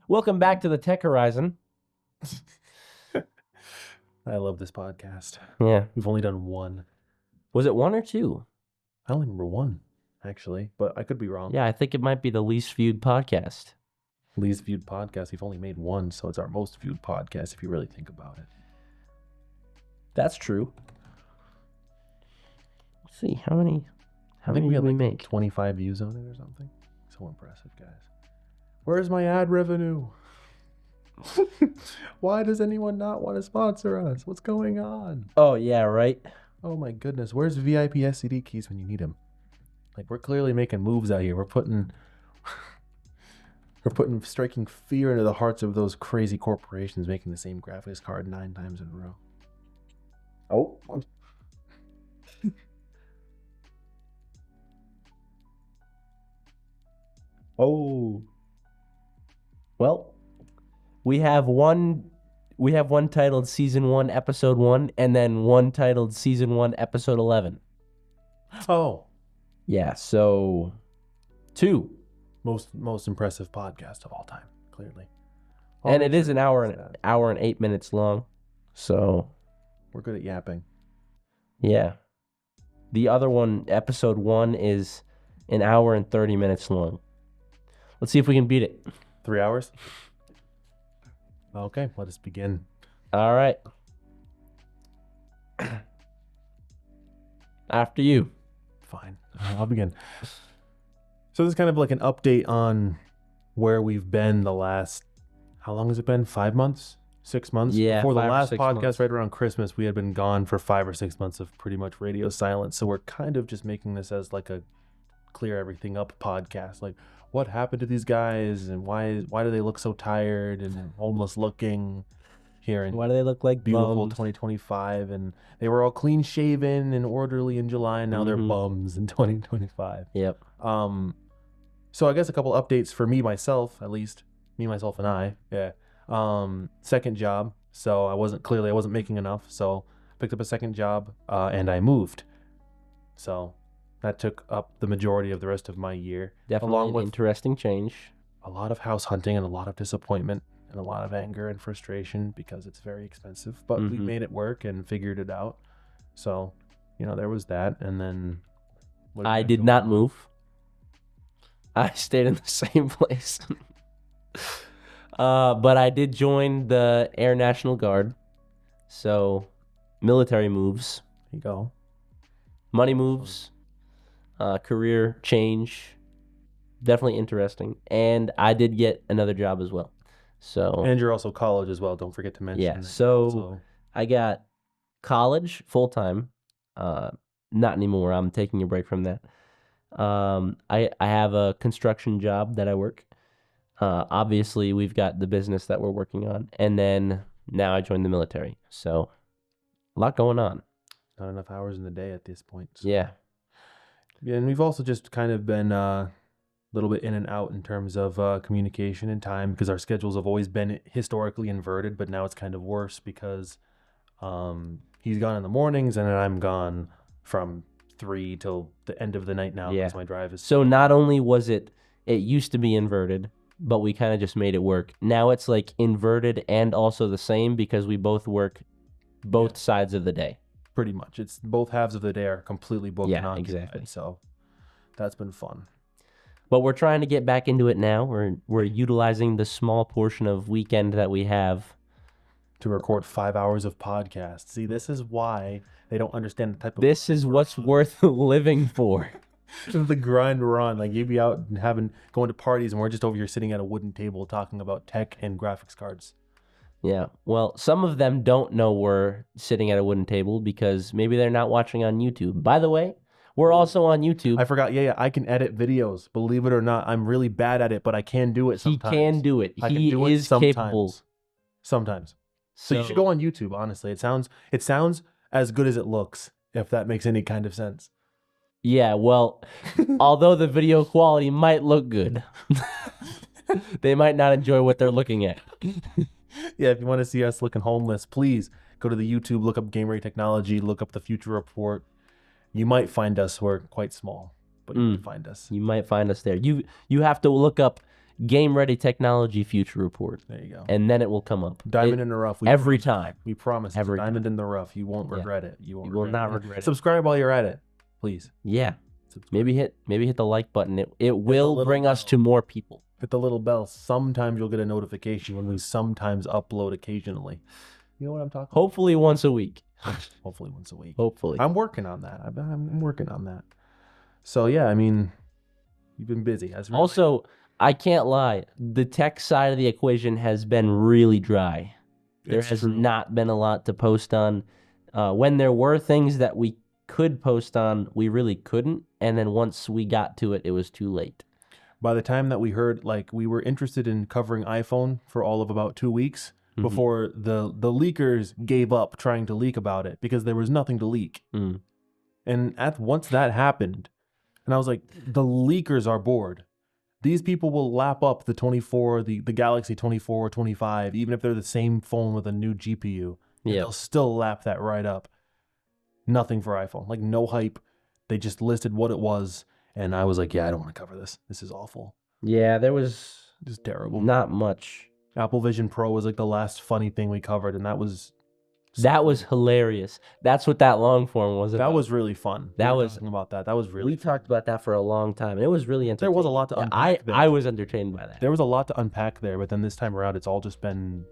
Welcome back to the Tech Horizon. I love this podcast. Yeah. We've only done one. Was it one or two? I only remember one, actually, but I could be wrong. Yeah, I think it might be the least viewed podcast. Least viewed podcast. We've only made one, so it's our most viewed podcast if you really think about it. That's true. Let's see, how many did we like make? 25 views on it or something. So impressive, guys. Where's my ad revenue? Why does anyone not want to sponsor us? What's going on? Oh, yeah, right? Oh my goodness. Where's VIP SCD keys when you need them? Like, we're clearly making moves out here. We're striking fear into the hearts of those crazy corporations making the same graphics card 9 times in a row. Oh. Oh. Well, we have one titled Season 1, Episode 1, and then one titled Season 1, Episode 11. Oh. Yeah, so 2. Most impressive podcast of all time, clearly. And it is an hour and 8 minutes long. So we're good at yapping. Yeah. The other one, Episode 1, is an hour and 30 minutes long. Let's see if we can beat it. 3 hours? Okay, let us begin. All right. After you. Fine. I'll begin. So this is kind of like an update on where we've been the last, how long has it been? 5 months? 6 months? Yeah. Before the last podcast, months. right around Christmas, we had been gone for 5 or 6 months of pretty much radio silence. So we're kind of just making this as like a clear everything up podcast. Like, what happened to these guys and why do they look so tired and homeless looking here? And why do they look like beautiful bums? 2025? And they were all clean shaven and orderly in July, and now they're bums in 2025. Yep. So I guess a couple updates for me, myself, at least. Me, myself, and I. Yeah. Second job. So I wasn't making enough. So picked up a second job and I moved. So that took up the majority of the rest of my year. Definitely along an with interesting change. a lot of house hunting and a lot of disappointment and a lot of anger and frustration because it's very expensive. But we made it work and figured it out. So, there was that. And then I did not move. I stayed in the same place. But I did join the Air National Guard. So, military moves. There you go. Money moves. Career change. Definitely interesting. And I did get another job as well. So, and you're also college as well. Don't forget to mention that. So I got college full-time. Not anymore. I'm taking a break from that. I have a construction job that I work. Obviously, we've got the business that we're working on. And then now I joined the military. So a lot going on. Not enough hours in the day at this point. So. Yeah. Yeah, and we've also just kind of been a little bit in and out in terms of communication and time because our schedules have always been historically inverted, but now it's kind of worse because he's gone in the mornings and then I'm gone from 3 till the end of the night now because my drive is... So not only was it used to be inverted, but we kind of just made it work. Now it's like inverted and also the same because we both work both sides of the day. Pretty much. It's both halves of the day are completely booked and occupied. Exactly. So that's been fun. But we're trying to get back into it now. We're utilizing the small portion of weekend that we have to record 5 hours of podcast. See, this is why they don't understand the type of... This is what's worth living for. The grind we're on. Like, you'd be out and going to parties and we're just over here sitting at a wooden table talking about tech and graphics cards. Yeah. Well, some of them don't know we're sitting at a wooden table because maybe they're not watching on YouTube. By the way, we're also on YouTube. I forgot. Yeah. I can edit videos. Believe it or not, I'm really bad at it, but I can do it sometimes. He can do it. He is capable. Sometimes. So you should go on YouTube, honestly. It sounds as good as it looks, if that makes any kind of sense. Yeah, well, although the video quality might look good, they might not enjoy what they're looking at. Yeah, if you want to see us looking homeless, please go to the YouTube, look up Game Ready Technology, look up the Future Report. You might find us. We're quite small, but you can find us. You might find us there. You have to look up Game Ready Technology Future Report. There you go. And then it will come up. Diamond in the rough. Every time. We promise. Every Diamond in the rough. You won't Yeah. regret it. You will not regret it. Subscribe while you're at it, please. Yeah. Subscribe. Maybe hit the like button. It will bring us to more people. Hit the little bell. Sometimes you'll get a notification when we sometimes upload occasionally. You know what I'm talking about? Hopefully once a week. Hopefully once a week. Hopefully. I'm working on that. I'm working on that. So yeah, I mean, you've been busy. Also, I can't lie. The tech side of the equation has been really dry. There has not been a lot to post on. When there were things that we could post on, we really couldn't. And then once we got to it, it was too late. By the time that we heard, like, we were interested in covering iPhone for all of about 2 weeks before the leakers gave up trying to leak about it because there was nothing to leak. Mm. And once that happened, and I was like, the leakers are bored. These people will lap up the 24, the Galaxy 24 or 25, even if they're the same phone with a new GPU. Yeah. They'll still lap that right up. Nothing for iPhone. Like, no hype. They just listed what it was. And I was like, yeah, I don't want to cover this. This is awful. Yeah, there was just terrible. Not much. Apple Vision Pro was like the last funny thing we covered, and that was hilarious. That's what that long form was about. That was really fun. That was talking about that. That was really. We talked about that for a long time, and it was really entertaining. There was a lot to unpack. I was entertained by that. There was a lot to unpack there, but then this time around, it's all just been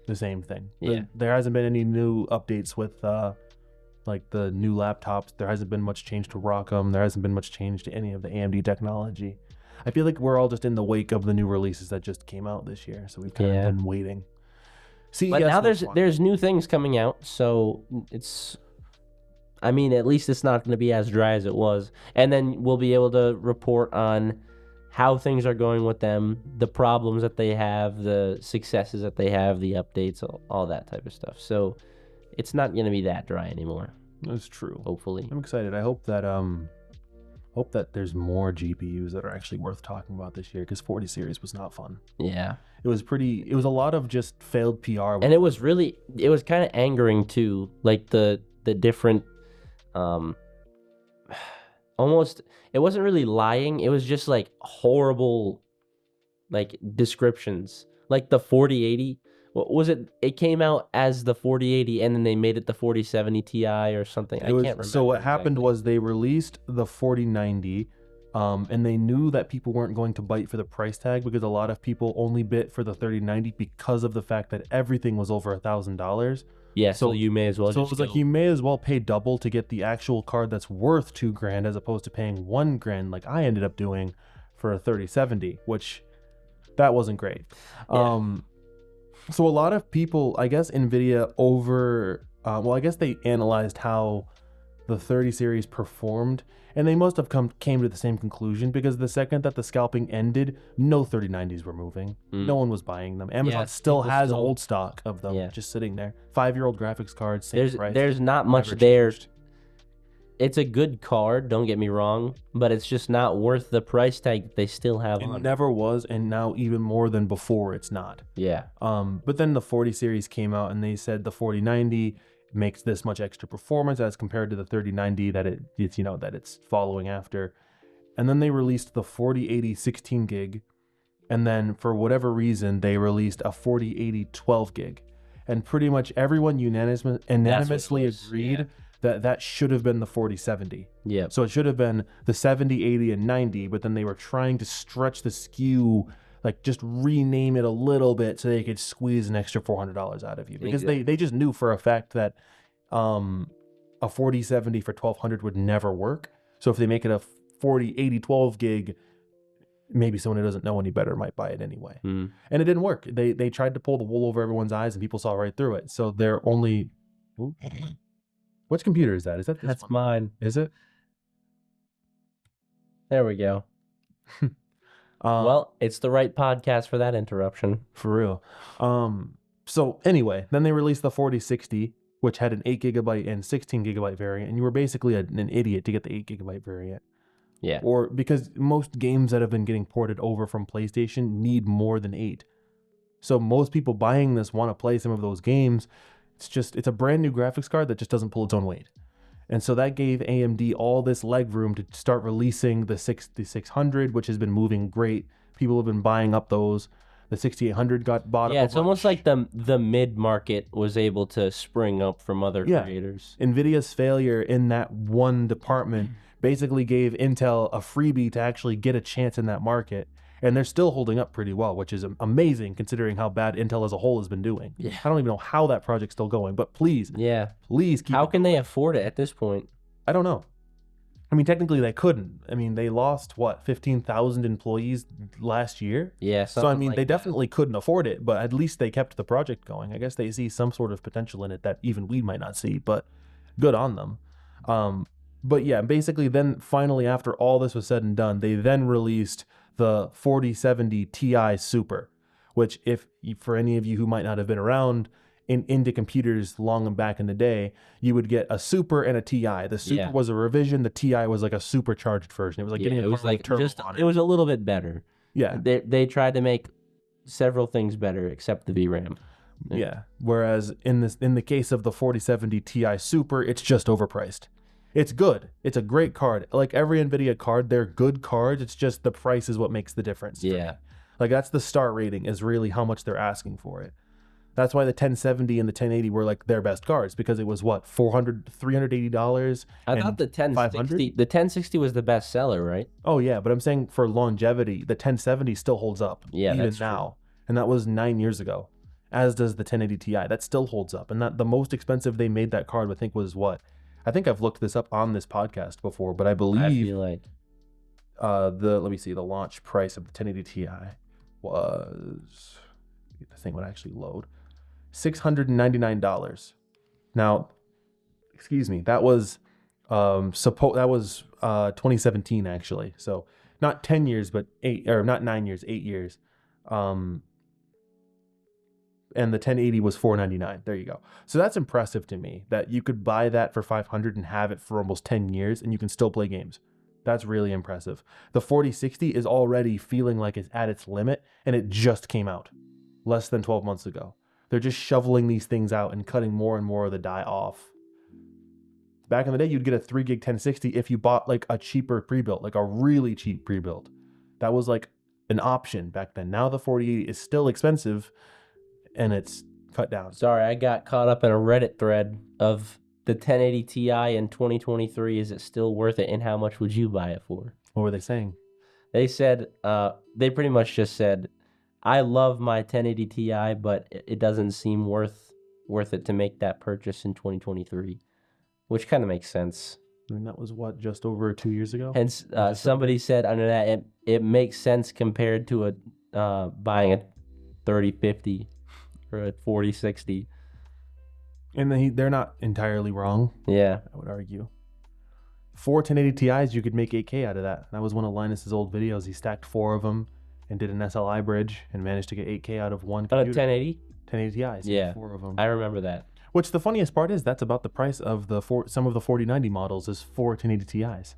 the same thing. Yeah. There hasn't been any new updates with like the new laptops. There hasn't been much change to Rock'em. There hasn't been much change to any of the AMD technology. I feel like we're all just in the wake of the new releases that just came out this year, so we've kind of been waiting. But now there's new things coming out, so it's. I mean, at least it's not going to be as dry as it was, and then we'll be able to report on how things are going with them, the problems that they have, the successes that they have, the updates, all that type of stuff. So it's not going to be that dry anymore. That's true. Hopefully, I'm excited. I hope that there's more GPUs that are actually worth talking about this year, because 40 series was not fun. Yeah. It was a lot of just failed PR. And it was kind of angering too, like the different, almost, it wasn't really lying. It was just like horrible, like descriptions, like the 4080. What was it? It came out as the 4080 and then they made it the 4070 Ti or something. I can't remember. So what happened was they released the 4090, and they knew that people weren't going to bite for the price tag because a lot of people only bit for the 3090 because of the fact that everything was over $1,000. Yeah, so you may as well. So it was like you may as well pay double to get the actual card that's worth $2,000 as opposed to paying $1,000 like I ended up doing for a 3070, which that wasn't great. Yeah. So a lot of people, I guess NVIDIA I guess they analyzed how the 30 series performed, and they must have came to the same conclusion, because the second that the scalping ended, no 3090s were moving. No one was buying them. Amazon still has old stock of them just sitting there. 5-year-old graphics cards, same price. There's not much there. It's a good card, don't get me wrong, but it's just not worth the price tag that they still have on. It never was, and now even more than before, it's not. Yeah. But then the 40 series came out, and they said the 4090 makes this much extra performance as compared to the 3090 that it's following after. And then they released the 4080 16 gig, and then for whatever reason they released a 4080 12 gig, and pretty much everyone unanimously agreed that should have been the 4070. Yeah. So it should have been the 70, 80, and 90, but then they were trying to stretch the SKU, like just rename it a little bit so they could squeeze an extra $400 out of you, because they just knew for a fact that a 4070 for $1,200 would never work. So if they make it a 4080 12 gig, maybe someone who doesn't know any better might buy it anyway. And it didn't work. They tried to pull the wool over everyone's eyes, and people saw right through it. So they're only. Which computer is that? Is that this That's one? mine. Is it? There we go. Well, it's the right podcast for that interruption. For real. So anyway, then they released the 4060, which had an 8 gigabyte and 16 gigabyte variant, and you were basically an idiot to get the 8 gigabyte variant. Yeah. Or because most games that have been getting ported over from PlayStation need more than 8. So most people buying this want to play some of those games. It's a brand new graphics card that just doesn't pull its own weight. And so that gave AMD all this leg room to start releasing the 6600, which has been moving great. People have been buying up those. The 6800 got bought up. Yeah, it's almost like the mid market was able to spring up from other creators. NVIDIA's failure in that one department basically gave Intel a freebie to actually get a chance in that market. And they're still holding up pretty well, which is amazing considering how bad Intel as a whole has been doing. Yeah. I don't even know how that project's still going, but please keep How can they afford it at this point? I don't know. I mean, technically they couldn't. I mean, they lost, 15,000 employees last year? Yeah, so I mean, they definitely couldn't afford it, but at least they kept the project going. I guess they see some sort of potential in it that even we might not see, but good on them. But yeah, basically then finally after all this was said and done, they then released the 4070 Ti Super, which for any of you who might not have been around into computers long and back in the day, you would get a Super and a Ti. The Super was a revision. The Ti was like a supercharged version. It was like getting it was a little bit better. Yeah. They tried to make several things better except the VRAM. Yeah. Whereas in the case of the 4070 Ti Super, it's just overpriced. It's good. It's a great card. Like every NVIDIA card, they're good cards. It's just the price is what makes the difference. Yeah. Like that's the star rating is really how much they're asking for it. That's why the 1070 and the 1080 were like their best cards because it was what, $380? I thought the 1060 was the best seller, right? Oh yeah, but I'm saying for longevity, the 1070 still holds up even now. True. And that was 9 years ago. As does the 1080 Ti. That still holds up. And that the most expensive they made that card, I think, was what? I think I've looked this up on this podcast before, but I feel like let me see, the launch price of the 1080 Ti was, the thing would actually load, $699. Now, excuse me, that was 2017 actually. So not 10 years, but 8, or not 9 years, 8 years. And the 1080 was $499. There you go. So that's impressive to me that you could buy that for $500 and have it for almost 10 years and you can still play games. That's really impressive. The 4060 is already feeling like it's at its limit and it just came out less than 12 months ago. They're just shoveling these things out and cutting more and more of the die off. Back in the day, you'd get a 3 gig 1060 if you bought like a cheaper pre-built, like a really cheap pre-built. That was like an option back then. Now the 4080 is still expensive and it's cut down. Sorry, I got caught up in a Reddit thread of the 1080 Ti in 2023. Is it still worth it? And how much would you buy it for? What were they saying? They said, they pretty much just said, I love my 1080 Ti, but it doesn't seem worth it to make that purchase in 2023, which kind of makes sense. I mean, that was what, just over 2 years ago? Hence, somebody said under that, it makes sense compared to buying a 3050 or a 4060. And they're not entirely wrong. Yeah. I would argue. 4 1080 Ti's, you could make 8K out of that. That was one of Linus's old videos. He stacked 4 of them and did an SLI bridge and managed to get 8K out of one computer. Out of 1080? 1080 Ti's. Yeah. 4 of them. I remember that. Which the funniest part is that's about the price of some of the 4090 models is 4 1080 Ti's.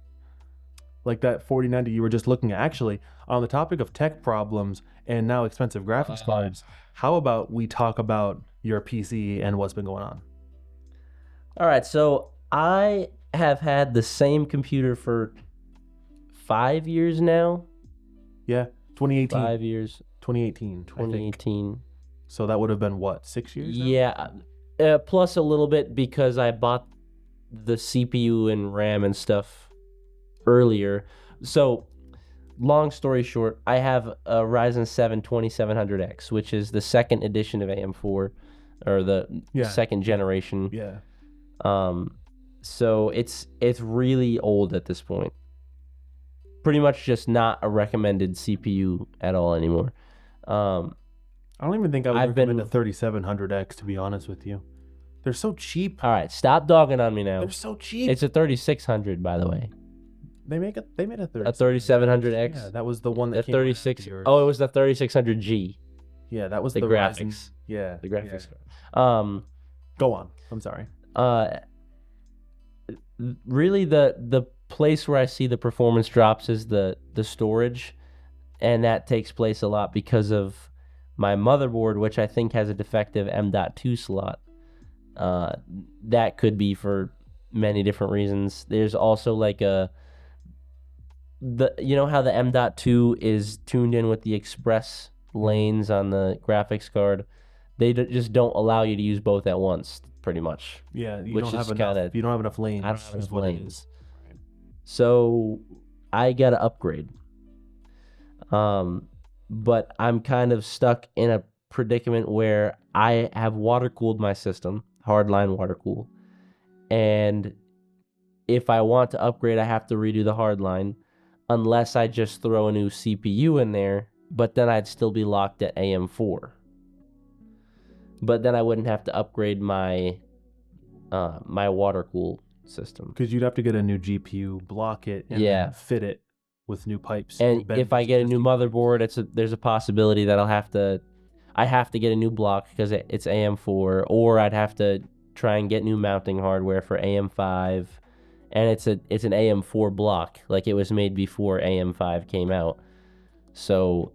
Like that 4090 you were just looking at. Actually, on the topic of tech problems and now expensive graphics cards, how about we talk about your PC and what's been going on? All right, so I have had the same computer for 5 years now. Yeah, 2018. 5 years. 2018. 2018. So that would have been what, 6 years? Yeah, plus a little bit because I bought the CPU and RAM and stuff earlier. So, long story short, I have a Ryzen 7 2700X, which is the second edition of AM4, or the second generation. Yeah. So it's really old at this point. Pretty much just not a recommended CPU at all anymore. I don't even think I would recommend a 3700X, to be honest with you. They're so cheap. All right, stop dogging on me now. They're so cheap. It's a 3600, by the way. They made a 3700X. Yeah, that was the one that came 36. Oh, it was the 3600G. Yeah, that was the graphics. Ryzen. Yeah, the graphics. Yeah. Go on. I'm sorry. Really, the place where I see the performance drops is the storage, and that takes place a lot because of my motherboard, which I think has a defective M.2 slot. That could be for many different reasons. There's also like you know how the M.2 is tuned in with the express lanes on the graphics card? They just don't allow you to use both at once, pretty much. Yeah, you Which don't is have enough. kinda- You don't have enough lanes. I don't have is enough what it lanes. is. Right. So I got to upgrade. But I'm kind of stuck in a predicament where I have water cooled my system, hardline water cool, and if I want to upgrade, I have to redo the hardline, unless I just throw a new CPU in there. But then I'd still be locked at AM4. But then I wouldn't have to upgrade my my water cool system. Because you'd have to get a new GPU, block it, and Yeah. then fit it with new pipes. And if I get a new motherboard, there's a possibility that I have to get a new block because it's AM4, or I'd have to try and get new mounting hardware for AM5, and it's an AM4 block, like it was made before AM5 came out. So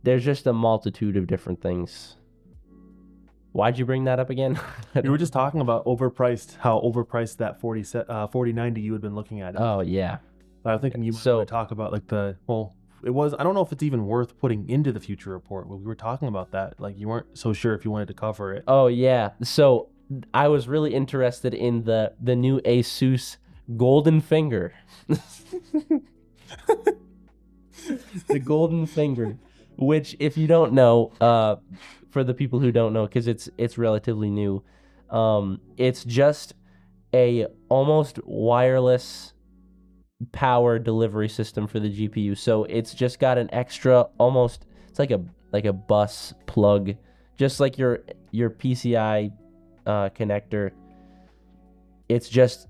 there's just a multitude of different things. Why'd you bring that up again? You were just talking about how overpriced that 4090 you had been looking at. Oh yeah. I was thinking you might want to talk about like I don't know if it's even worth putting into the future report. We were talking about that. Like you weren't so sure if you wanted to cover it. Oh yeah. So I was really interested in the new Asus Golden Finger. The Golden Finger, which if you don't know, for the people who don't know, because it's relatively new, it's just a almost wireless power delivery system for the GPU. So it's just got an extra it's like a bus plug, just like your PCI connector. It's just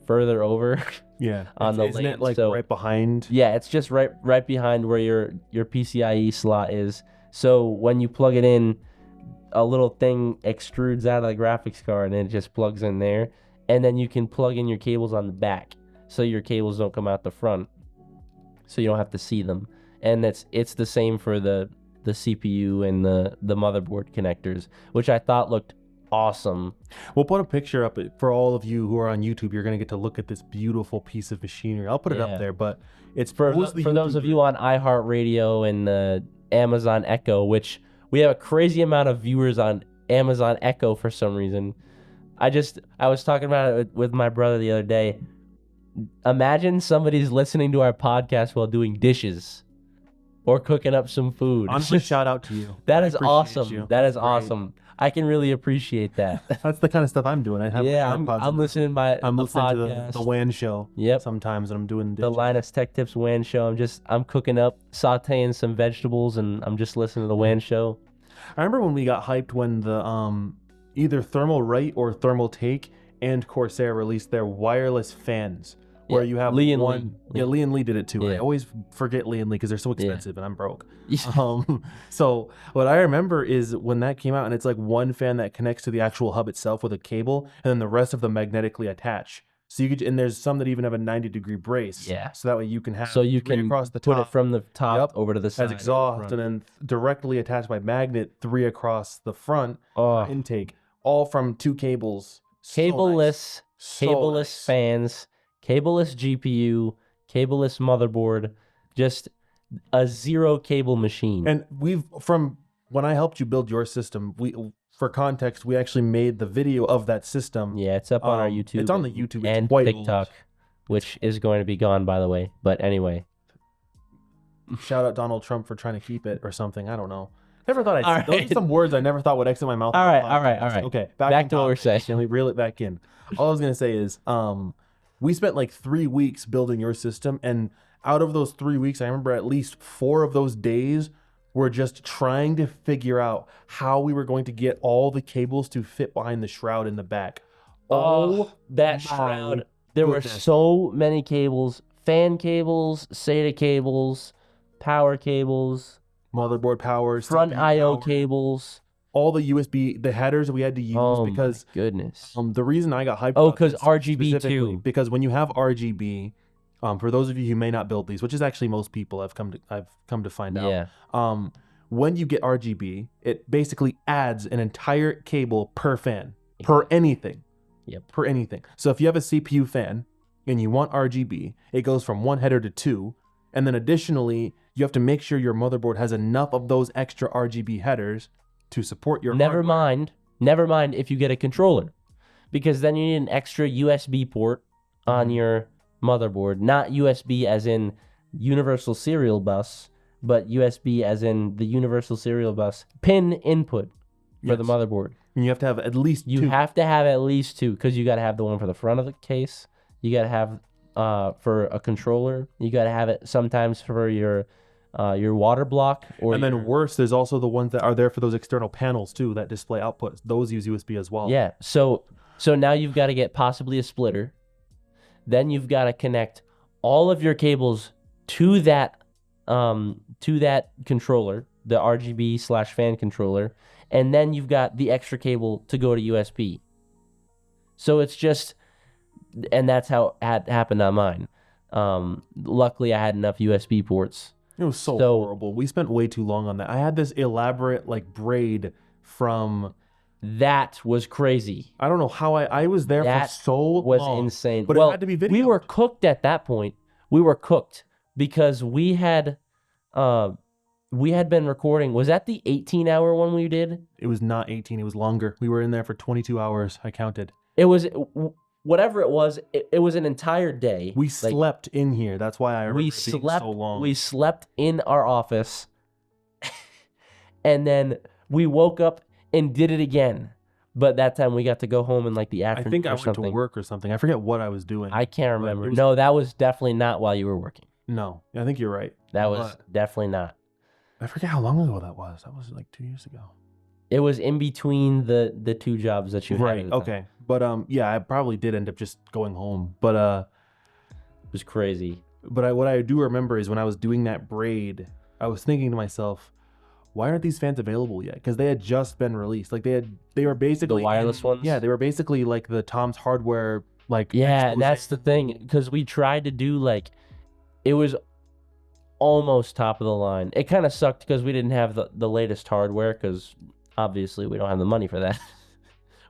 further over. Yeah. On the Isn't lane. it like So, right behind? yeah, it's just right behind where your PCIe slot is. So when you plug it in, a little thing extrudes out of the graphics card and it just plugs in there. And then you can plug in your cables on the back, so your cables don't come out the front, so you don't have to see them. And it's the same for the CPU and the motherboard connectors, which I thought looked awesome. We'll put a picture up for all of you who are on YouTube. You're gonna get to look at this beautiful piece of machinery. I'll put it up there, but it's for those of you on iHeartRadio and the Amazon Echo, which we have a crazy amount of viewers on Amazon Echo for some reason. I was talking about it with my brother the other day. Imagine somebody's listening to our podcast while doing dishes or cooking up some food. Honestly, shout out to you. That is awesome. That is awesome. I can really appreciate that. That's the kind of stuff I'm doing. I'm listening to the WAN show. Yep. Sometimes when I'm doing the Linus Tech Tips WAN show. I'm cooking up, sauteing some vegetables, and I'm just listening to the WAN show. I remember when we got hyped when the either Thermal Right or Thermal Take and Corsair released their wireless fans. Where you have Lee and Lee did it too. Yeah. I always forget Lee and Lee because they're so expensive and I'm broke. So what I remember is when that came out, and it's like one fan that connects to the actual hub itself with a cable, and then the rest of them magnetically attach. So you could, and there's some that even have a 90-degree brace. Yeah. So that way you can have across the top, put it from the top over to the side as exhaust, and then directly attached by magnet 3 across the front intake, all from 2 cables. Cableless fans. Cableless GPU, cableless motherboard, just a zero cable machine. And from when I helped you build your system, for context, we actually made the video of that system. Yeah, it's up on our YouTube. It's on the YouTube and TikTok, which is going to be gone, by the way. But anyway. Shout out Donald Trump for trying to keep it or something. I don't know. Never thought those are some words I never thought would exit my mouth. All right. Okay, back to what we're saying. Can we reel it back in? All I was going to say is, we spent like 3 weeks building your system, and out of those 3 weeks, I remember at least 4 of those days were just trying to figure out how we were going to get all the cables to fit behind the shroud in the back. Oh, that shroud. There were so many cables, fan cables, SATA cables, power cables, motherboard power, front IO cables. All the USB, the headers we had to use because goodness. The reason I got hyped. Because RGB too. Because when you have RGB, for those of you who may not build these, which is actually most people, I've come to find out. Yeah. When you get RGB, it basically adds an entire cable per fan, per anything. Yep. Per anything. So if you have a CPU fan, and you want RGB, it goes from 1 header to 2. And then additionally, you have to make sure your motherboard has enough of those extra RGB headers to support your Never hardware. mind if you get a controller, because then you need an extra USB port on your motherboard. Not USB as in universal serial bus, but USB as in the universal serial bus pin input for the Yes. motherboard. And you have to have at least You 2. have to have at least 2, because you got to have the one for the front of the case. You got to have for a controller. You got to have it sometimes for your water block. And then worse, there's also the ones that are there for those external panels too that display outputs. Those use USB as well. Yeah. So now you've got to get possibly a splitter. Then you've got to connect all of your cables to that controller, the RGB/fan controller, and then you've got the extra cable to go to USB. So it's just, and that's how it happened on mine. Luckily, I had enough USB ports. It was so horrible. We spent way too long on that. I had this elaborate like braid from. That was crazy. I don't know how I was there for so long. Was insane. But it had to be videoed. We were cooked at that point. We were cooked because we had been recording. Was that the 18-hour one we did? It was not 18. It was longer. We were in there for 22 hours. I counted. It was whatever it was. It was an entire day. We slept in here. That's why I remember it being so long. We slept in our office, and then we woke up and did it again. But that time we got to go home in like the afternoon. I think I or went something. to work or something. I forget what I was doing. I can't remember. No, that was definitely not while you were working. No, I think you're right. That was definitely not. I forget how long ago that was. That was like 2 years ago. It was in between the 2 jobs that you had. Right. Okay. But yeah, I probably did end up just going home. But it was crazy. But what I do remember is when I was doing that braid, I was thinking to myself, why aren't these fans available yet? Because they had just been released. Like they were basically the wireless ones. Yeah, they were basically like the Tom's Hardware like. Yeah, and that's the thing, because we tried to do like, it was almost top of the line. It kind of sucked because we didn't have the latest hardware, because obviously we don't have the money for that.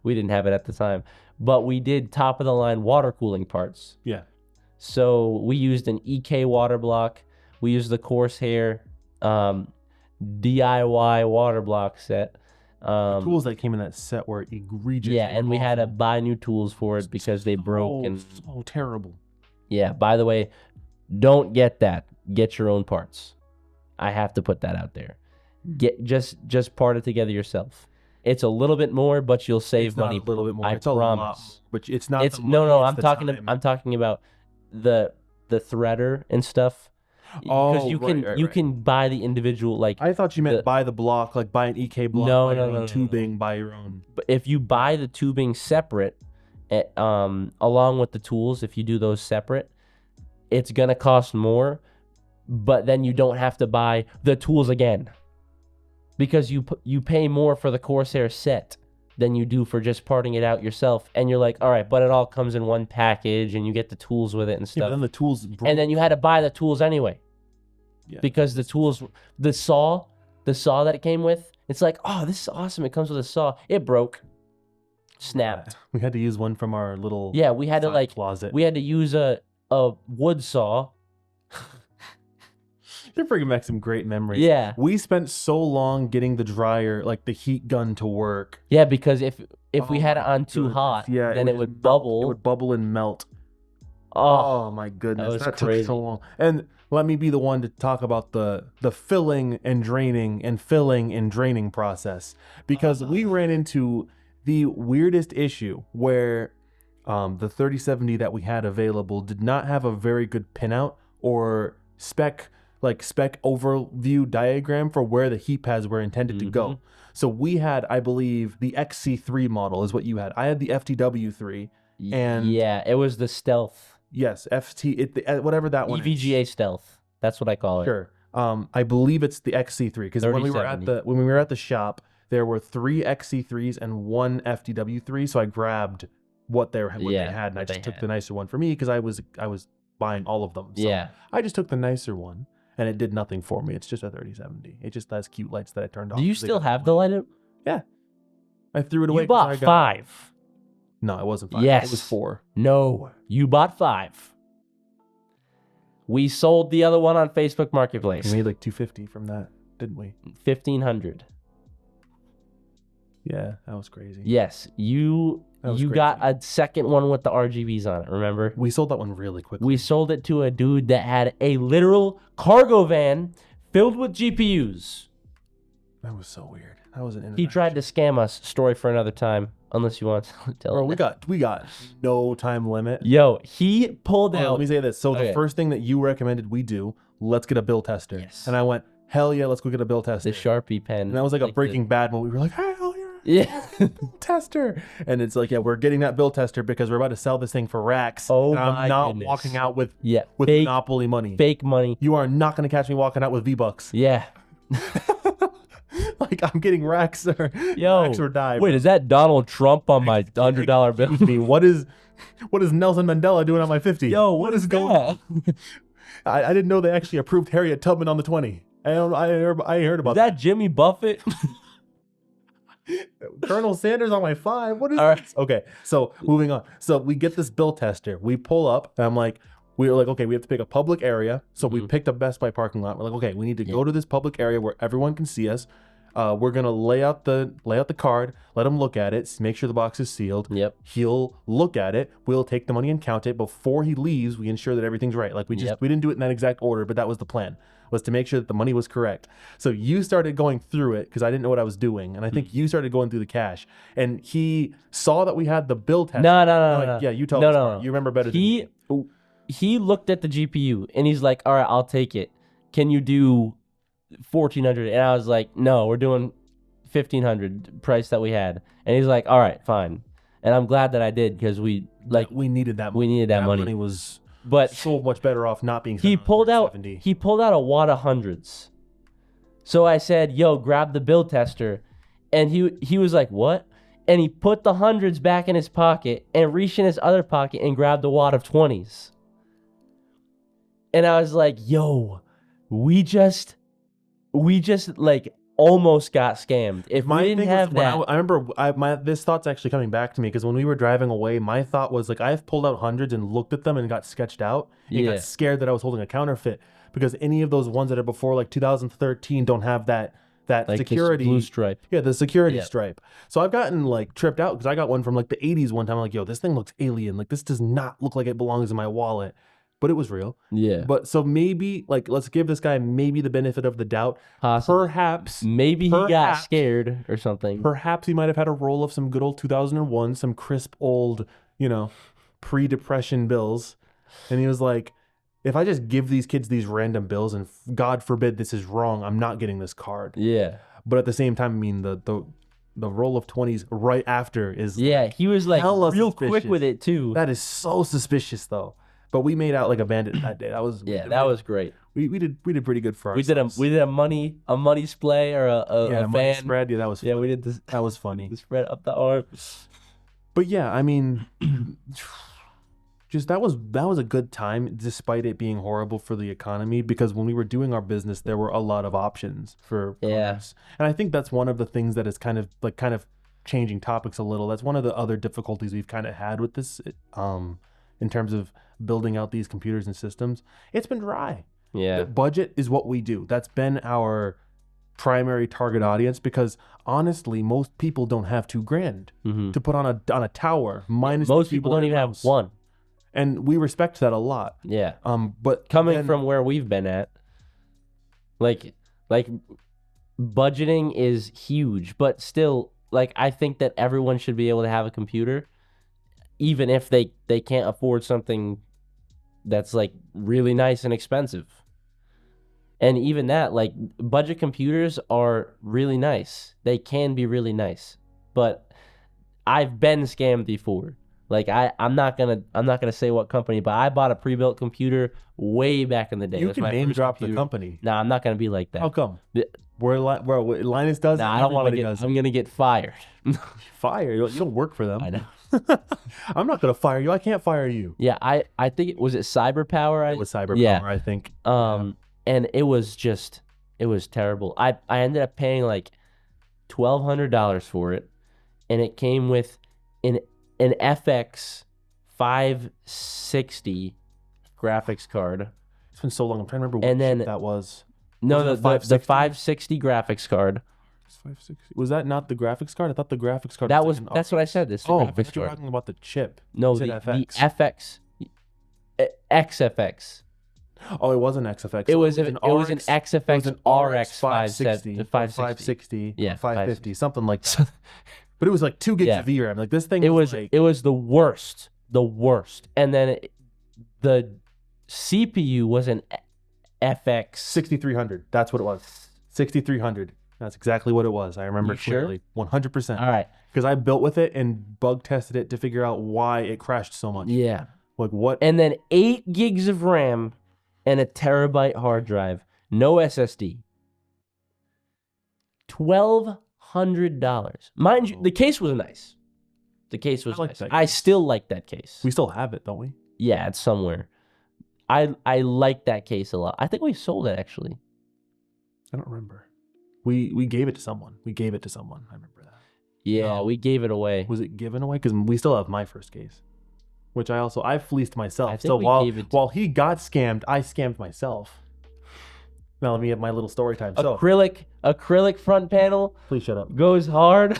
We didn't have it at the time, but we did top of the line water cooling parts. Yeah. So we used an EK water block. We used the Corsair DIY water block set. The tools that came in that set were egregious. Yeah, and we had to buy new tools for it because they broke. And so terrible. Yeah, by the way, don't get that. Get your own parts. I have to put that out there. Get just part it together yourself. It's a little bit more, but you'll save money. A little bit more. I it's promise. A lot, but it's not. It's the money, no. it's I'm talking about the threader and stuff. Because you can buy the individual, like. I thought you meant buy the block, like buy an EK block. No. Tubing, buy your own. But if you buy the tubing separate, along with the tools, if you do those separate, it's gonna cost more. But then you don't have to buy the tools again, because you pay more for the Corsair set than you do for just parting it out yourself. And you're like, all right, but it all comes in one package, and you get the tools with it and stuff. Yeah, then the tools broke. And then you had to buy the tools anyway. Yeah. Because the tools, the saw that it came with, it's like, oh, this is awesome. It comes with a saw. It broke. Snapped. We had to use one from our little we had to closet. We had to use a wood saw. You're bringing back some great memories. Yeah. We spent so long getting the dryer, like the heat gun, to work. Yeah, because if we had it on too hot, yeah, then it would bubble. It would bubble and melt. Oh my goodness, that took so long. And let me be the one to talk about the filling and draining and filling and draining process, because we ran into the weirdest issue where the 3070 that we had available did not have a very good pinout or spec overview diagram for where the heat pads were intended to go. So we had, I believe, the XC3 model is what you had. I had the FTW3, and yeah, it was the Stealth. Yes, whatever that one EVGA is. Stealth. That's what I call it. Sure. I believe it's the XC3, because when we were at the shop, there were 3 XC3s and 1 FTW3. So I grabbed what they had, and I just took the nicer one for me, because I was buying all of them. So yeah, I just took the nicer one, and it did nothing for me. It's just a 3070. It just has cute lights that I turned off. Do you still have the light up? Yeah. I threw it away. You bought 5. No, it wasn't 5. Yes. It was 4. No, you bought 5. We sold the other one on Facebook Marketplace. We made like $250 from that, didn't we? $1,500. Yeah, that was crazy. Yes, you got crazy. a second one with the RGBs on it, remember? We sold that one really quickly. We sold it to a dude that had a literal cargo van filled with GPUs. That was so weird. That was an He tried to scam us. Story for another time, unless you want to tell Bro, it. we got no time limit. Yo, he pulled out. Let me say this. So the first thing that you recommended we do, let's get a bill tester. Yes. And I went, hell yeah, let's go get a bill tester. The Sharpie pen. And that was like a Breaking Bad moment. We were like, hell yeah. bill tester. And it's like, yeah, we're getting that bill tester because we're about to sell this thing for racks. Oh, and I'm my not goodness. walking out with Fake, Monopoly money. Fake money. You are not going to catch me walking out with V-Bucks. Yeah. Like, I'm getting racks or die. Wait, is that Donald Trump on my $100 bill? What is Nelson Mandela doing on my 50? Yo, what is going on? I didn't know they actually approved Harriet Tubman on the 20. I heard about Is that Jimmy Buffett? Colonel Sanders on my 5. What is All right. this? Okay, so moving on. So we get this bill tester. We pull up, and we were like, okay, we have to pick a public area. So we picked a Best Buy parking lot. We're like, okay, we need to go to this public area where everyone can see us. We're gonna lay out the card, let him look at it, make sure the box is sealed. Yep. He'll look at it. We'll take the money and count it. Before he leaves, we ensure that everything's right. Like we didn't do it in that exact order, but that was the plan, was to make sure that the money was correct. So you started going through it because I didn't know what I was doing, and I think you started going through the cash. And he saw that we had the bill test. No. Yeah, you tell No. You remember better than me. He looked at the GPU and he's like, all right, I'll take it. Can you do 1,400? And I was like, no, we're doing 1,500 price that we had. And he's like, all right, fine. And I'm glad that I did because we needed that money. We needed that money. Money was but so much better off not being. He pulled out a wad of hundreds. So I said, yo, grab the bill tester. And he was like, what? And he put the hundreds back in his pocket and reached in his other pocket and grabbed a wad of 20s. And I was like, yo, we just like almost got scammed. If we didn't have that. I remember this thought's actually coming back to me because when we were driving away, my thought was like, I've pulled out hundreds and looked at them and got sketched out. And got scared that I was holding a counterfeit because any of those ones that are before like 2013 don't have that like security blue stripe. Yeah, the security stripe. So I've gotten like tripped out because I got one from like the 80s one time. I'm like, yo, this thing looks alien. Like this does not look like it belongs in my wallet. But it was real. Yeah. But so maybe like let's give this guy maybe the benefit of the doubt. Possibly. Perhaps he got scared or something. Perhaps he might have had a roll of some good old 2001, some crisp old, pre-depression bills. And he was like, if I just give these kids these random bills and God forbid this is wrong, I'm not getting this card. Yeah. But at the same time, I mean, the roll of 20s right after is he was like real suspicious. Quick with it too. That is so suspicious though. But we made out like a bandit that day. That was great. We did pretty good for ourselves. We did a money splay or a money fan spread. Yeah, that was funny. we did this. That was funny. The spread up the arm. But yeah, I mean, just that was a good time despite it being horrible for the economy because when we were doing our business, there were a lot of options for cars. And I think that's one of the things that is kind of changing topics a little. That's one of the other difficulties we've kind of had with this in terms of building out these computers and systems. It's been dry. Yeah. The budget is what we do. That's been our primary target audience because honestly, most people don't have $2,000 to put on a tower. Most people don't even have one. And we respect that a lot. Yeah. But coming from where we've been at, like budgeting is huge, but still, like I think that everyone should be able to have a computer, even if they can't afford something that's like really nice and expensive. And even that, like budget computers are really nice. They can be really nice, but I've been scammed before. Like I'm not gonna say what company, but I bought a pre-built computer way back in the day. You can name drop the company. Nah, I'm not gonna be like that. How come? Where Linus does. Nah, I don't want to get. I'm gonna get fired. Fired? You don't work for them. I know. I'm not gonna fire you. I can't fire you. Yeah, I think it was Cyberpower. It was Cyberpower. I think. And it was terrible. I ended up paying like $1,200 for it, and it came with an an FX 560 graphics card. It's been so long. I'm trying to remember what And then- chip that was. No, Was it a the 560? 560 graphics card. 560. Was that not the graphics card? I thought the graphics card. That's what I said. This is the Oh, graphics you're card. talking about the chip. No, You said the FX. XFX. Oh, it was an XFX. It was an RX, XFX it was an RX 560, 560. Yeah, 550, something like that. But it was like 2 gigs Yeah. of VRAM. Like this thing It was was like it was the worst. And then the CPU was an FX 6300. That's what it was. 6300. That's exactly what it was. I remember You sure? clearly. 100%. All right. Because I built with it and bug tested it to figure out why it crashed so much. Yeah. Like what? And then 8 gigs of RAM and a terabyte hard drive. No SSD. $1,200. Mind you, the case was nice. The case was I like nice. that I case. still like that case. We still have it, don't we? Yeah, it's somewhere. I like that case a lot. I think we sold it actually. I don't remember. We gave it to someone. I remember that. Yeah, No. we gave it away. Was it given away? Because we still have my first case, which I fleeced myself. I think So we gave it to- while he got scammed, I scammed myself. Now let me have my little story time. So Acrylic front panel please shut up. goes hard.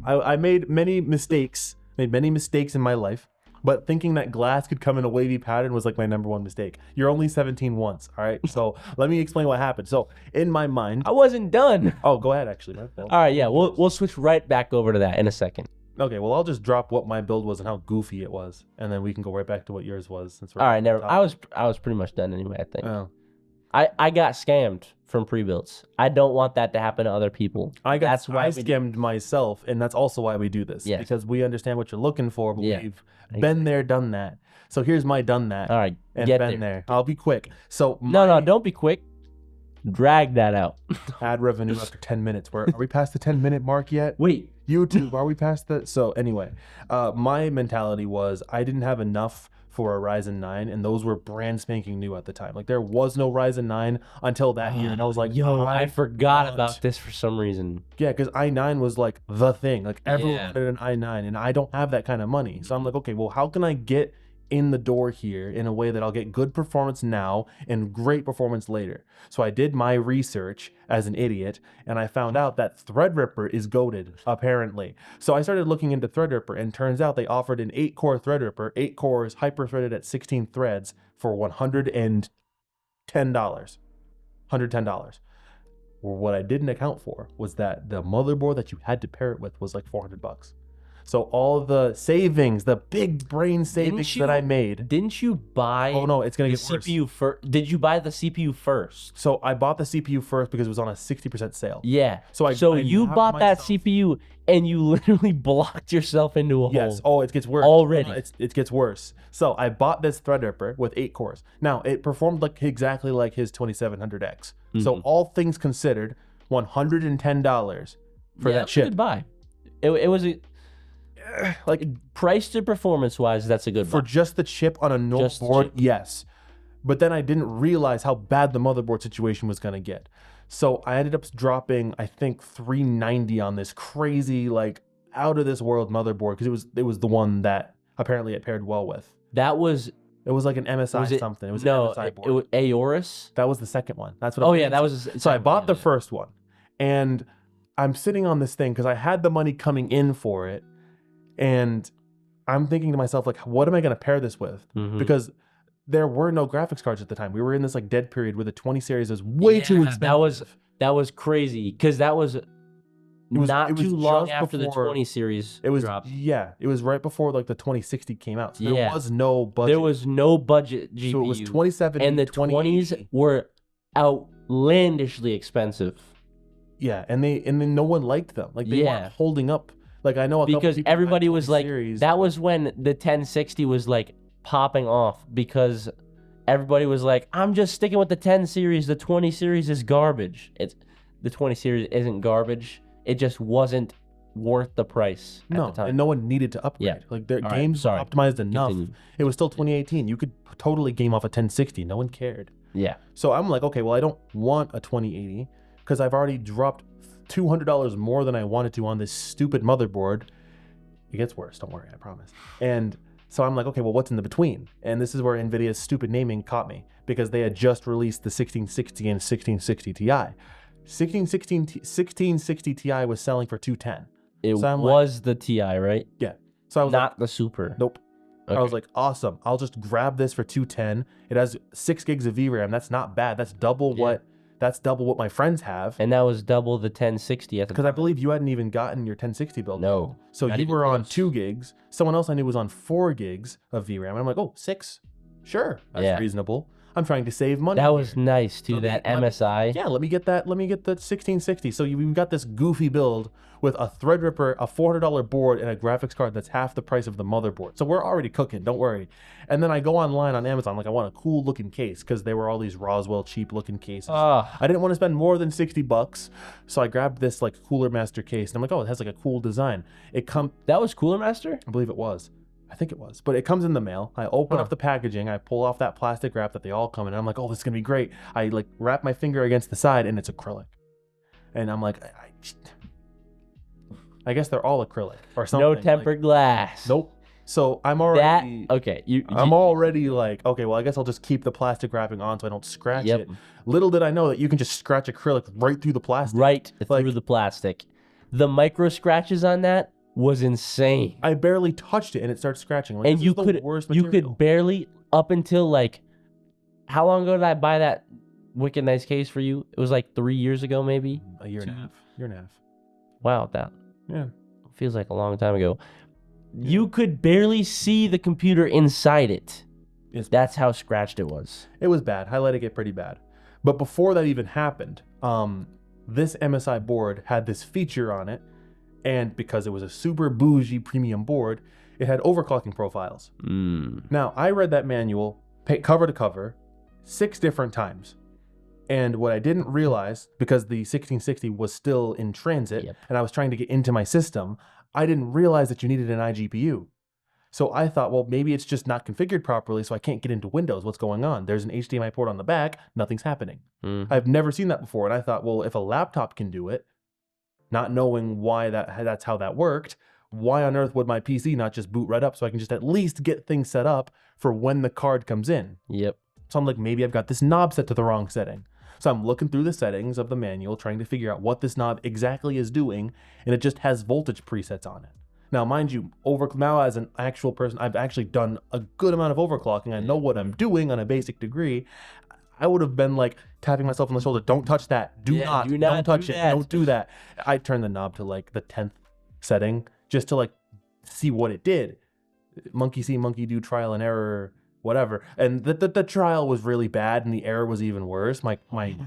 I made many mistakes in my life, but thinking that glass could come in a wavy pattern was like my number one mistake. You're only 17 once, all right? So let me explain what happened. So in my mind, I wasn't done. oh, go ahead. Actually, my fault. All right, yeah, we'll switch right back over to that in a second. Okay, well, I'll just drop what my build was and how goofy it was, and then we can go right back to what yours was. Since we're All right, on never. top. I was pretty much done anyway. I think Oh. I got scammed from pre-builds. I don't want that to happen to other people. That's why I we scammed myself, and that's also why we do this. Yes. Because we understand what you're looking for, but Yeah. we've been there, done that. So here's my done that. All right, and get been there. there. I'll be quick. So No, don't be quick. Drag that out. ad revenue after 10 minutes. Are we past the 10-minute mark yet? Wait. YouTube, are we past the? So anyway, my mentality was I didn't have enough for a Ryzen 9, and those were brand spanking new at the time. Like there was no Ryzen 9 until that year, and I was like, Yo, I forgot want- about this for some reason. Yeah, because i9 was like the thing. Like everyone Yeah. wanted an i9, and I don't have that kind of money. So I'm like, okay, well, how can I get in the door here in a way that I'll get good performance now and great performance later? So I did my research as an idiot, and I found out that Threadripper is goated, apparently. So I started looking into Threadripper, and turns out they offered an 8-core Threadripper, 8 cores, hyper-threaded at 16 threads for $110. $110. Well, what I didn't account for was that the motherboard that you had to pair it with was like $400. So all the savings, the big brain savings that I made. Didn't you buy? Oh no, it's gonna the get worse. CPU first. Did you buy the CPU first? So I bought the CPU first because it was on a 60% sale. Yeah. So I you mapped bought that myself- CPU and you literally blocked yourself into a Yes. hole. Oh, it gets worse Already. It gets worse. So I bought this Threadripper with 8 cores. Now it performed like exactly like his 2700X. So all things considered, $110 for that was a chip. good buy. It was a Like price to performance wise. That's a good for buy. just the chip on a normal Just the board, chip. yes. But then I didn't realize how bad the motherboard situation was gonna get. So I ended up dropping, I think, $390 on this crazy, like out of this world motherboard because it was the one that apparently it paired well with. That was It was like an MSI was it something. It was no. an MSI It board. was Aorus. That was the second one. That's what. Oh I'm yeah, saying. that was. So I bought the first one, and I'm sitting on this thing because I had the money coming in for it, and I'm thinking to myself like, what am I going to pair this with? Mhm. Because there were no graphics cards at the time. We were in this like dead period where the 20 series was way too Yeah, expensive. that was crazy because that was not it was too long just after before- the 20 series It was dropped. it was right before like the 2060 came out. So there Yeah. was no budget. There was no budget GPU. So it was 2070 and the 20s were outlandishly expensive Yeah, and then no one liked them. Like they Yeah. weren't holding up. Like I know a couple because people had everybody was 20 like series. that was when the 1060 was like popping off because everybody was like, I'm just sticking with the 10 series. The 20 series is garbage. The 20 series isn't garbage. It just wasn't worth the price at the time. and no one needed to upgrade. Yeah. Like their All right, games sorry. were optimized enough. Continue. It was still 2018. You could totally game off a 1060. No one cared. Yeah. So I'm like, okay, well, I don't want a 2080 because I've already dropped $200 more than I wanted to on this stupid motherboard. It gets worse. Don't worry, I promise. And so I'm like, okay, well, what's in the between? And this is where NVIDIA's stupid naming caught me, because they had just released the 1660 and 1660 Ti. 1660 Ti was selling for $210. It So I'm was the Ti, right? yeah. So I was Not the Super. nope. Okay. I was like, awesome. I'll just grab this for $210. It has 6 gigs of VRAM. That's not bad. That's double what my friends have. And that was double the 1060 at the time. Because I believe you hadn't even gotten your 1060 build. No. So not you even were on close. 2 gigs. Someone else I knew was on 4 gigs of VRAM. And I'm like, oh, 6? Sure. That's reasonable. I'm trying to save money. That was nice too. So that let MSI. let me get that. Let me get the 1660. So we've got this goofy build with a Threadripper, a $400 board, and a graphics card that's half the price of the motherboard. So we're already cooking. Don't worry. And then I go online on Amazon, like I want a cool looking case, because they were all these Roswell cheap looking cases. I didn't want to spend more than $60, so I grabbed this like Cooler Master case, and I'm like, oh, it has like a cool design. That was Cooler Master? I believe it was. I think it was, but it comes in the mail. I open up the packaging, I pull off that plastic wrap that they all come in, and I'm like, oh, this is gonna be great. I like wrap my finger against the side, and it's acrylic. And I'm like, I guess they're all acrylic or something. No tempered glass. Nope. So I'm already okay. I'm already like, okay, well, I guess I'll just keep the plastic wrapping on so I don't scratch it. Little did I know that you can just scratch acrylic right through the plastic. Right through the plastic. The micro scratches on that was insane. I barely touched it and it starts scratching. Like, and you could barely, up until like, how long ago did I buy that wicked nice case for you? It was like 3 years ago, maybe. A year and a half. Year and a half. Wow, that feels like a long time ago. Yeah. You could barely see the computer inside it. That's how scratched it was. It was bad. I let it get pretty bad. But before that even happened, this MSI board had this feature on it, and because it was a super bougie premium board, it had overclocking profiles. Now, I read that manual cover to cover 6 different times. And what I didn't realize, because the 1660 was still in transit, and I was trying to get into my system, I didn't realize that you needed an iGPU. So I thought, well, maybe it's just not configured properly, so I can't get into Windows. What's going on? There's an HDMI port on the back. Nothing's happening. I've never seen that before. And I thought, well, if a laptop can do it, not knowing why that's how that worked, why on earth would my PC not just boot right up so I can just at least get things set up for when the card comes in? So I'm like, maybe I've got this knob set to the wrong setting. So I'm looking through the settings of the manual, trying to figure out what this knob exactly is doing, and it just has voltage presets on it. Now, mind you, now as an actual person, I've actually done a good amount of overclocking. I know what I'm doing on a basic degree. I would have been like tapping myself on the shoulder, don't touch that. Don't touch it. Don't do that. I turned the knob to like the 10th setting just to like see what it did. Monkey see, monkey do, trial and error, whatever. And the trial was really bad and the error was even worse. My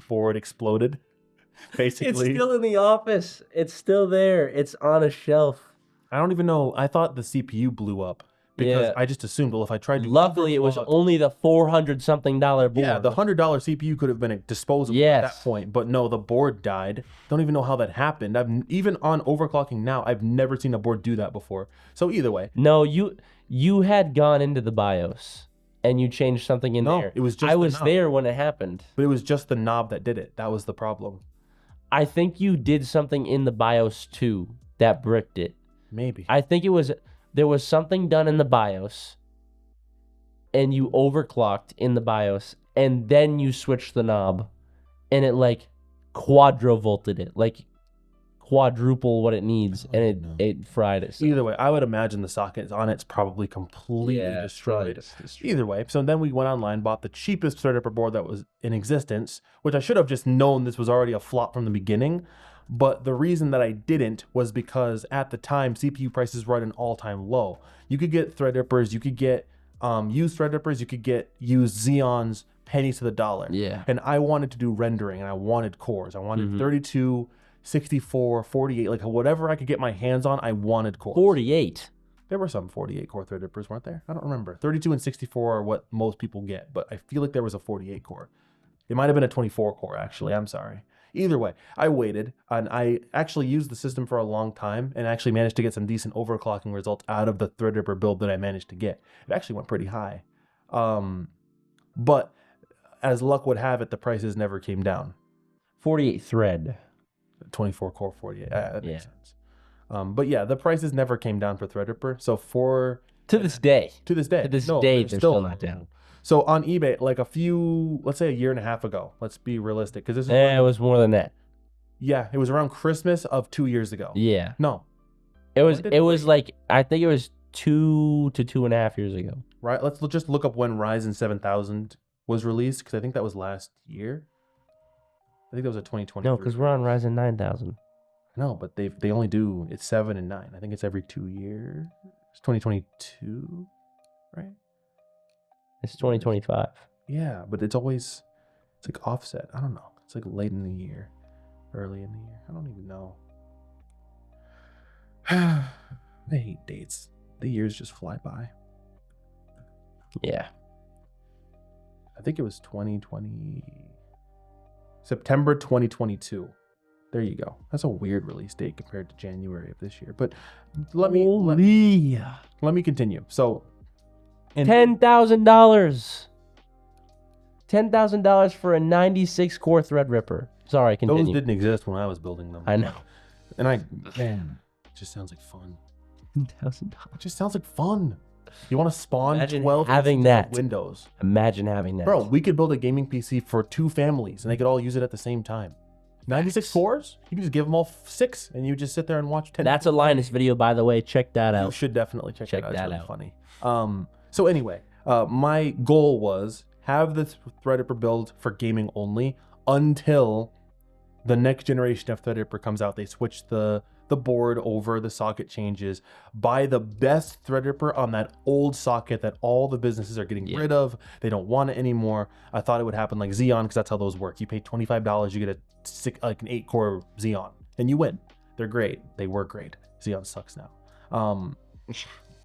board exploded, basically. It's still in the office. It's still there. It's on a shelf. I don't even know. I thought the CPU blew up because I just assumed, well, if I tried to... Luckily, it was only the $400-something board. Yeah, the $100 CPU could have been disposable at that point. But no, the board died. Don't even know how that happened. Even on overclocking now, I've never seen a board do that before. So either way. No, you had gone into the BIOS and you changed something in there. It was just I was there when it happened. But it was just the knob that did it. That was the problem. I think you did something in the BIOS too that bricked it. Maybe. I think there was something done in the BIOS and you overclocked in the BIOS and then you switched the knob and it like quadrovolted it, like quadruple what it needs, and it fried it. Either way, I would imagine the socket on it's probably completely destroyed. Either way, so then we went online, bought the cheapest Threadripper board that was in existence, which I should have just known this was already a flop from the beginning. But the reason that I didn't was because at the time, CPU prices were at an all-time low. You could get Threadrippers, you could get used Threadrippers, you could get used Xeons, pennies to the dollar. Yeah. And I wanted to do rendering, and I wanted cores. I wanted 32, 64, 48, like whatever I could get my hands on, I wanted cores. 48? There were some 48 core Threadrippers, weren't there? I don't remember. 32 and 64 are what most people get, but I feel like there was a 48 core. It might have been a 24 core, actually. I'm sorry. Either way, I waited, and I actually used the system for a long time and actually managed to get some decent overclocking results out of the Threadripper build that I managed to get. It actually went pretty high. But as luck would have it, the prices never came down. 48 thread. 24 core 48. That makes sense. But yeah, the prices never came down for Threadripper. So To this day. to this day, To this no, day, they're still not down. So on eBay, like let's say a year and a half ago, let's be realistic, because this is It was more than that. yeah, it was around Christmas of 2 years ago. Yeah. No, It was like, I think it was 2 to 2.5 years ago. right. Let's just look up when Ryzen 7000 was released, because I think that was last year. I think that was a 2020. No, because we're on Ryzen 9000. No, but they only do it's 7 and 9. I think it's every 2 years. It's 2022, right? It's 2025. Yeah, but it's like offset. I don't know. It's like late in the year, early in the year. I don't even know. I hate dates. The years just fly by. Yeah. I think it was 2020, September 2022. There you go. That's a weird release date compared to January of this year. But let me continue. So, $10,000. $10,000 for a 96 core Threadripper. Sorry, continue. those didn't exist when I was building them. I know. And man, it just sounds like fun. $10,000. It just sounds like fun. You want to spawn Imagine 12 having instances of that. Windows. Imagine having that. Bro, we could build a gaming PC for 2 families and they could all use it at the same time. 96 cores? You can just give them all 6 and you just sit there and watch 10. That's a Linus video, by the way. Check that You out. should definitely check that out. It's really out. funny. So anyway, my goal was have this Threadripper build for gaming only until the next generation of Threadripper comes out. They switch the board over, the socket changes, buy the best Threadripper on that old socket that all the businesses are getting rid of. They don't want it anymore. I thought it would happen like Xeon, because that's how those work. You pay $25, you get an 8-core Xeon, and you win. They're great. They were great. Xeon sucks now.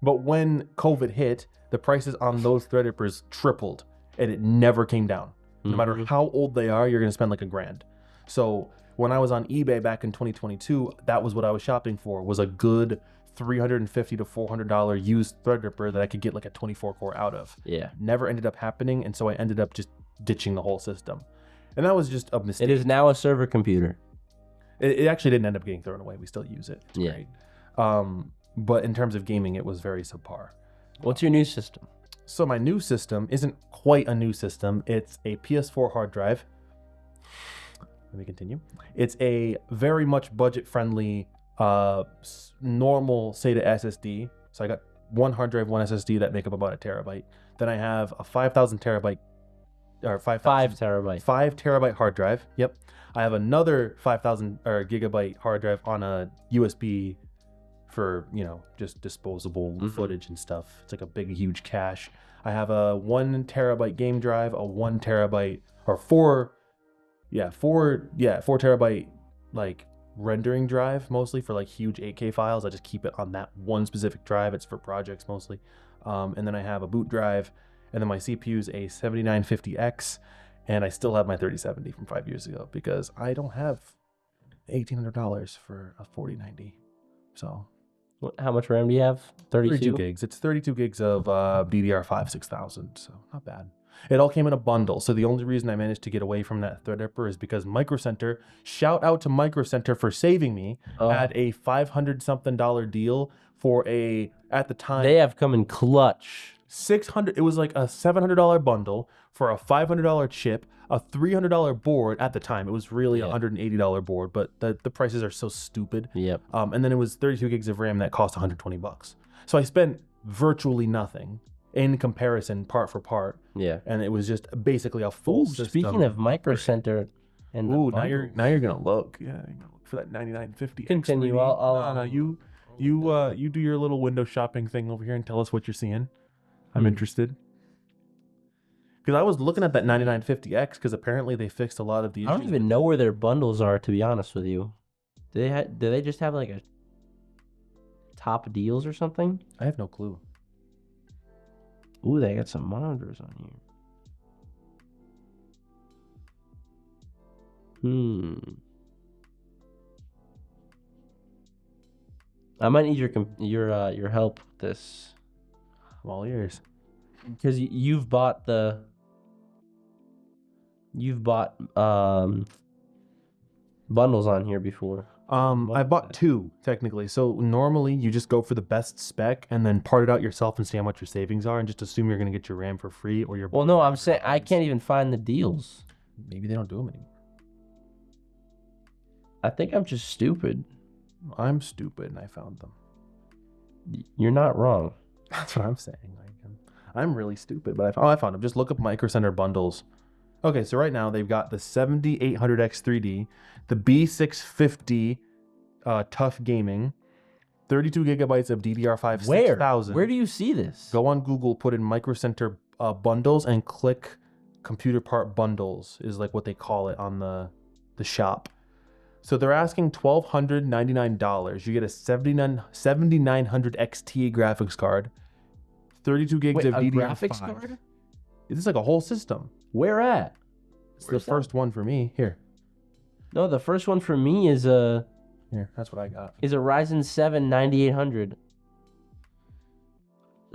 But when COVID hit, the prices on those Threadrippers tripled, and it never came down. No matter how old they are, you're going to spend like $1,000. So when I was on eBay back in 2022, that was what I was shopping for, was a good $350 to $400 used Threadripper that I could get like a 24 core out of. Yeah. Never ended up happening, and so I ended up just ditching the whole system. And that was just a mistake. It is now a server computer. It actually didn't end up getting thrown away. We still use it. It's great. But in terms of gaming, it was very subpar. What's your new system? So my new system isn't quite a new system. It's a PS4 hard drive. Let me continue. It's a very much budget-friendly, normal SATA SSD. So I got one hard drive, one SSD that make up about 1 terabyte. Then I have a 5,000 terabyte, or 5 terabyte. 5 terabyte hard drive. Yep. I have another 5,000 gigabyte hard drive on a USB for, just disposable footage and stuff. It's like a big, huge cache. I have a 1 terabyte game drive, a 1 terabyte, or 4 terabyte like rendering drive, mostly for like huge 8K files. I just keep it on that one specific drive. It's for projects mostly. And then I have a boot drive, and then my CPU is a 7950X, and I still have my 3070 from 5 years ago because I don't have $1,800 for a 4090. So How much RAM do you have? 32 gigs. It's 32 gigs of DDR5 6000, so not bad. It all came in a bundle, so the only reason I managed to get away from that Threadripper is because Micro Center, shout out to Micro Center for saving me, had a $500-something deal for at the time, They have come in clutch. $600. It was like a $700 bundle for a $500 chip, a $300 board at the time. It was really a $180 board, but the prices are so stupid. Yep. And then it was 32 gigs of RAM that cost $120. So I spent virtually nothing in comparison, part for part. Yeah. And it was just basically a full system. Speaking of Micro Center, and now you're gonna look. Yeah, you're gonna look for that 9950. Continue. You do your little window shopping thing over here and tell us what you're seeing. I'm interested. Because I was looking at that 9950X because apparently they fixed a lot of the issues. I don't even know where their bundles are, to be honest with you. Do they just have like a top deals or something? I have no clue. Ooh, they got some monitors on here. I might need your help with this. I'm all ears. Because you've bought bundles on here before. I bought 2 technically. So normally you just go for the best spec and then part it out yourself and see how much your savings are, and just assume you're going to get your RAM for free or your. Well, no, I'm saying I can't even find the deals. Maybe they don't do them anymore. I think I'm just stupid. I'm stupid and I found them. You're not wrong. That's what I'm saying. Like, I'm really stupid, but I found them. Just look up Micro Center bundles. Okay, so right now they've got the 7800X 3D, the B650 Tough Gaming, 32 gigabytes of DDR5 6000. Where do you see this? Go on Google, put in Micro Center bundles, and click computer part bundles is like what they call it on the shop. So they're asking $1,299. You get a 7900 XT graphics card, 32 gigs of DDR5. Graphics card? It's like a whole system. Where at? It's the first one for me. Here. No, the first one for me is a That's what I got. is a Ryzen 7 9800.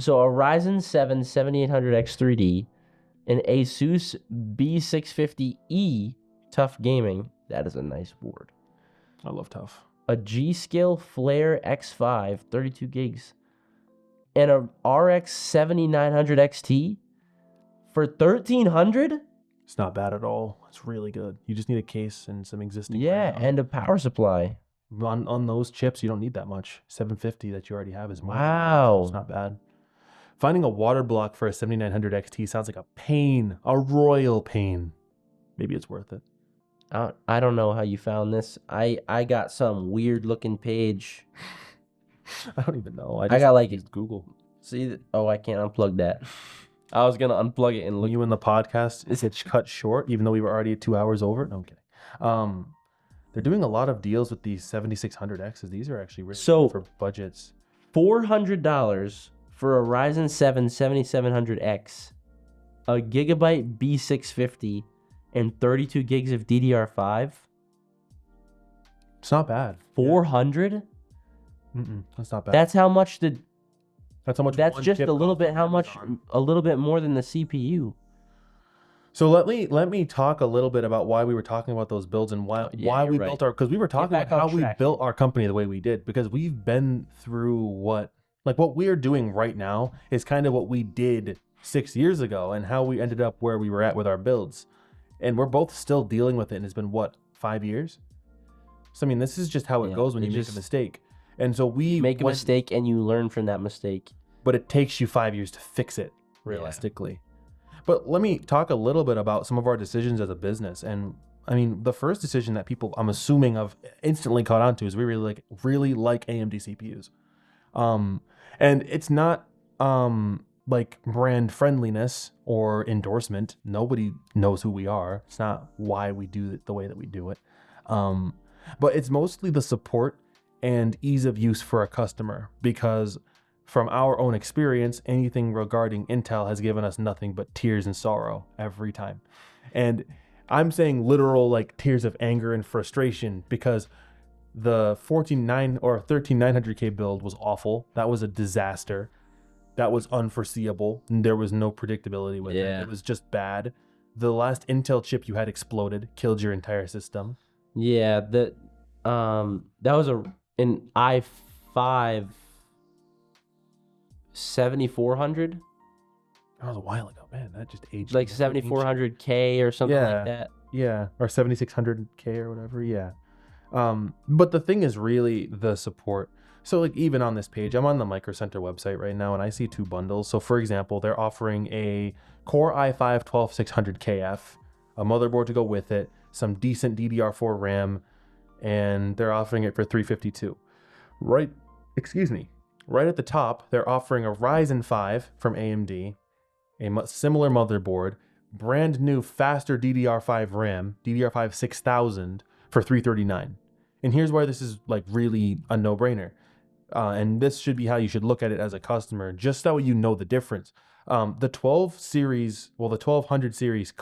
So a Ryzen 7 7800X 3D, an Asus B650E Tough Gaming. That is a nice board. I love Tough. A G-Skill Flare X5 32 gigs, and a RX 7900 XT for $1,300. It's not bad at all. It's really good. You just need a case and some existing. Yeah, and a power supply. On those chips, you don't need that much. 750 that you already have is more. Wow. It's not bad. Finding a water block for a 7900 XT sounds like a pain, a royal pain. Maybe it's worth it. I don't know how you found this. I got some weird looking page. I don't even know. I got like Google. See, I can't unplug that. I was gonna unplug it and look. You in the podcast it's cut short, even though we were already at 2 hours over. No, I'm kidding. They're doing a lot of deals with these 7600Xs. These are actually really good for budgets. $400 for a Ryzen 7 7700X, a gigabyte B650, and 32 gigs of DDR5. It's not bad. 400? That's not bad. That's how much That's how much. That's just a little bit. How much? A little bit more than the CPU. So let me talk a little bit about why we were talking about those builds and why we built our, because we were talking about how we built our company the way we did, because we've been through what we're doing right now is kind of what we did 6 years ago and how we ended up where we were at with our builds. And we're both still dealing with it, and it's been 5 years? So I mean, this is just how it goes when you make a mistake. And so we make a mistake and you learn from that mistake. But it takes you 5 years to fix it, realistically. Yeah. But let me talk a little bit about some of our decisions as a business. And I mean, the first decision that people, I'm assuming, have instantly caught on to is we really like AMD CPUs. And it's not like brand friendliness or endorsement. Nobody knows who we are. It's not why we do it the way that we do it. But it's mostly the support and ease of use for a customer, because from our own experience, anything regarding Intel has given us nothing but tears and sorrow every time. And I'm saying literal like tears of anger and frustration, because the 14900 or 13900K build was awful. That was a disaster. That was unforeseeable. There was no predictability with it. It was just bad. The last Intel chip you had exploded, killed your entire system. Yeah, that was an i5 7400. That was a while ago, man. That just aged. Like 7400K or something like that. Yeah, or 7600K or whatever. Yeah. But the thing is really the support. So like even on this page, I'm on the Micro Center website right now and I see 2 bundles. So for example, they're offering a Core i5 12600KF, a motherboard to go with it, some decent DDR4 RAM, and they're offering it for $352. Right at the top, they're offering a Ryzen 5 from AMD, a similar motherboard, brand new faster DDR5 RAM, DDR5 6000 for $339. And here's why this is like really a no-brainer. And this should be how you should look at it as a customer, just so you know the difference. The 1200 series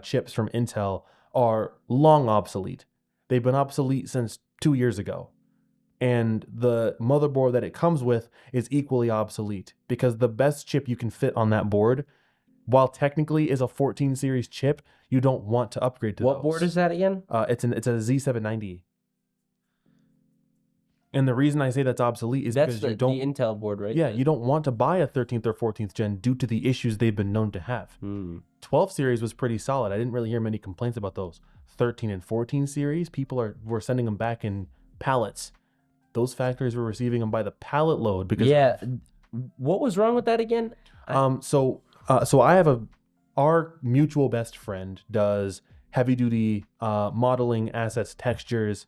chips from Intel are long obsolete. They've been obsolete since 2 years ago. And the motherboard that it comes with is equally obsolete, because the best chip you can fit on that board, while technically is a 14 series chip, you don't want to upgrade to What board is that again? It's a Z790. And the reason I say that's obsolete is That's because the Intel board, right? you don't want to buy a 13th or 14th gen due to the issues they've been known to have. 12 series was pretty solid. I didn't really hear many complaints about those. 13 and 14 series, people were sending them back in pallets. Those factories were receiving them by the pallet load because what was wrong with that again? So I have our mutual best friend does heavy duty modeling, assets, textures,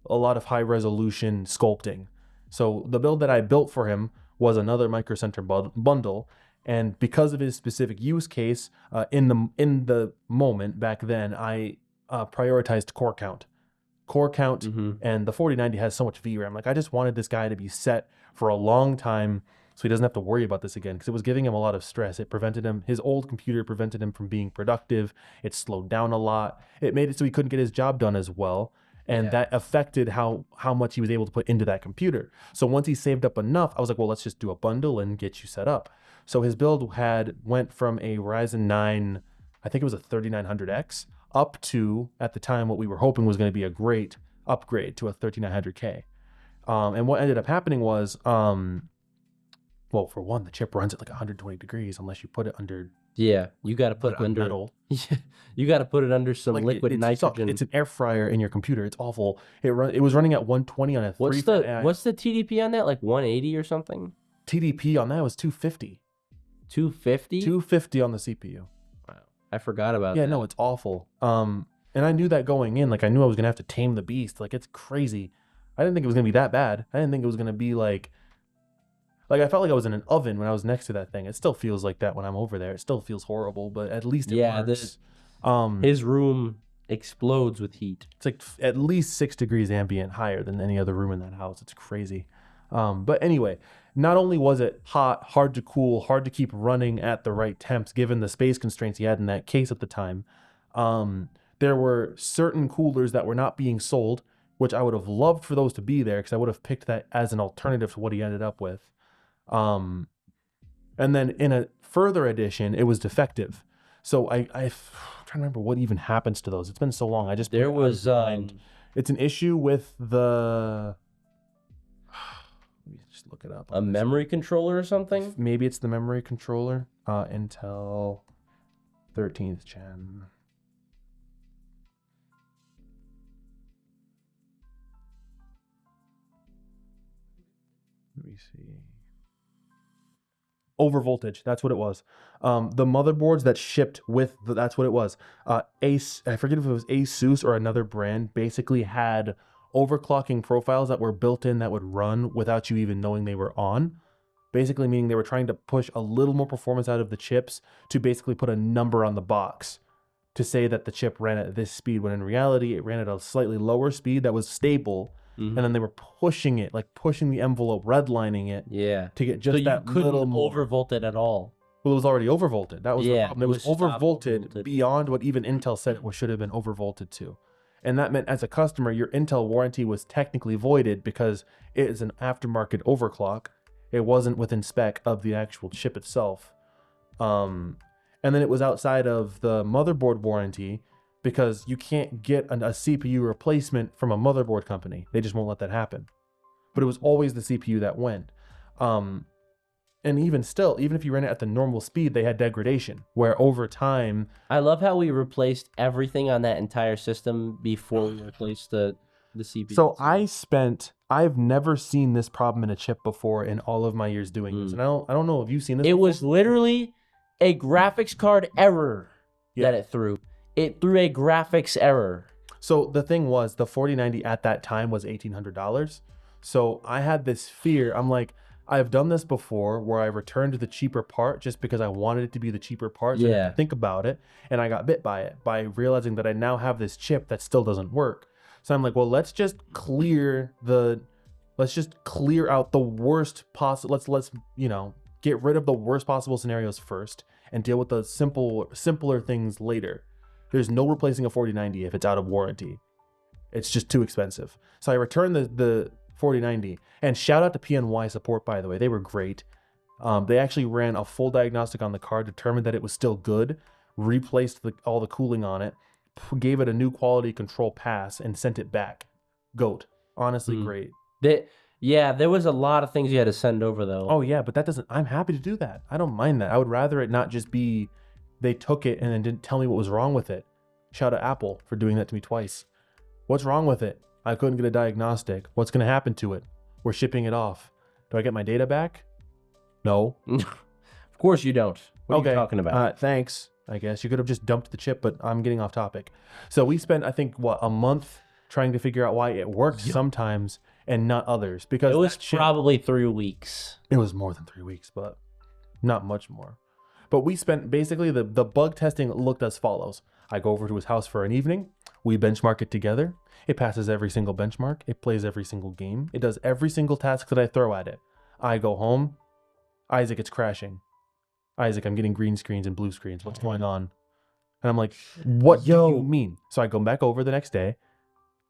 a lot of high resolution sculpting. So the build that I built for him was another Micro Center bundle, and because of his specific use case, in the moment back then, I prioritized core count. And the 4090 has so much VRAM. Like, I just wanted this guy to be set for a long time so he doesn't have to worry about this again, because it was giving him a lot of stress. It prevented him, his old computer prevented him from being productive. It slowed down a lot. It made it so he couldn't get his job done as well. And that affected how much he was able to put into that computer. So once he saved up enough, I was like, well, let's just do a bundle and get you set up. So his build went from a Ryzen 9, I think it was a 3900X, up to, at the time, what we were hoping was going to be a great upgrade to a 3900K. And what ended up happening was, well, for one, the chip runs at like 120 degrees unless you put it under. Yeah, you got to put it under metal. You got to put it under some liquid nitrogen. It's an air fryer in your computer. It's awful. It was running at 120 on a what's the TDP on that? Like 180 or something? TDP on that was 250. 250? 250 on the CPU. Wow, I forgot about that. Yeah, no, it's awful. And I knew that going in. Like, I knew I was gonna have to tame the beast. Like, it's crazy. I didn't think it was gonna be that bad. I didn't think it was gonna be like I felt like I was in an oven when I was next to that thing. It still feels like that when I'm over there. It still feels horrible, but at least it works. His room explodes with heat. It's like at least 6 degrees ambient higher than any other room in that house. It's crazy. But anyway, not only was it hot, hard to cool, hard to keep running at the right temps, given the space constraints he had in that case at the time, there were certain coolers that were not being sold, which I would have loved for those to be there, because I would have picked that as an alternative to what he ended up with. And then in a further edition, it was defective. So I'm trying to remember what even happens to those. It's been so long. It's an issue with the. Let me just look it up. A memory controller or something? Maybe it's the memory controller. Intel 13th gen. Let me see. Overvoltage. That's what it was. The motherboards that shipped with that's what it was. Ace, I forget if it was Asus or another brand, basically had overclocking profiles that were built in that would run without you even knowing they were on. Basically meaning they were trying to push a little more performance out of the chips to basically put a number on the box to say that the chip ran at this speed, when in reality it ran at a slightly lower speed that was stable. And then they were pushing it, like pushing the envelope, redlining it, to get just that little more. Overvolt it at all. Well, it was already overvolted. That was the problem. It was overvolted beyond what even Intel said it should have been overvolted to. And that meant, as a customer, your Intel warranty was technically voided because it is an aftermarket overclock. It wasn't within spec of the actual chip itself. And then it was outside of the motherboard warranty, because you can't get a CPU replacement from a motherboard company. They just won't let that happen. But it was always the CPU that went. And even still, even if you ran it at the normal speed, they had degradation, where over time... I love how we replaced everything on that entire system before we replaced the CPU. So I've never seen this problem in a chip before in all of my years doing this. And I don't know if you've seen this before. Was literally a graphics card error that it threw. It threw a graphics error. So the thing was, the 4090 at that time was $1,800. So I had this fear. I'm like, I've done this before where I returned the cheaper part just because I wanted it to be the cheaper part. So I didn't think about it. And I got bit by it by realizing that I now have this chip that still doesn't work. So I'm like, well, let's just clear out the worst possible. Let's get rid of the worst possible scenarios first and deal with the simpler things later. There's no replacing a 4090 if it's out of warranty. It's just too expensive. So I returned the 4090, and shout out to PNY support, by the way. They were great. They actually ran a full diagnostic on the card, determined that it was still good, replaced all the cooling on it, gave it a new quality control pass, and sent it back. GOAT. Honestly, great. There was a lot of things you had to send over though. Oh yeah, but that doesn't. I'm happy to do that. I don't mind that. I would rather it not just be they took it and then didn't tell me what was wrong with it. Shout out Apple for doing that to me twice. What's wrong with it? I couldn't get a diagnostic. What's going to happen to it? We're shipping it off. Do I get my data back? No. Of course you don't. What are you talking about? Thanks. I guess you could have just dumped the chip, but I'm getting off topic. So we spent, I think, a month trying to figure out why it worked sometimes and not others. Because it was probably 3 weeks. It was more than 3 weeks, but not much more. But we spent basically the bug testing looked as follows. I go over to his house for an evening. We benchmark it together. It passes every single benchmark. It plays every single game. It does every single task that I throw at it. I go home. Isaac, it's crashing. Isaac, I'm getting green screens and blue screens. What's going on? And I'm like, what do you mean? So I go back over the next day.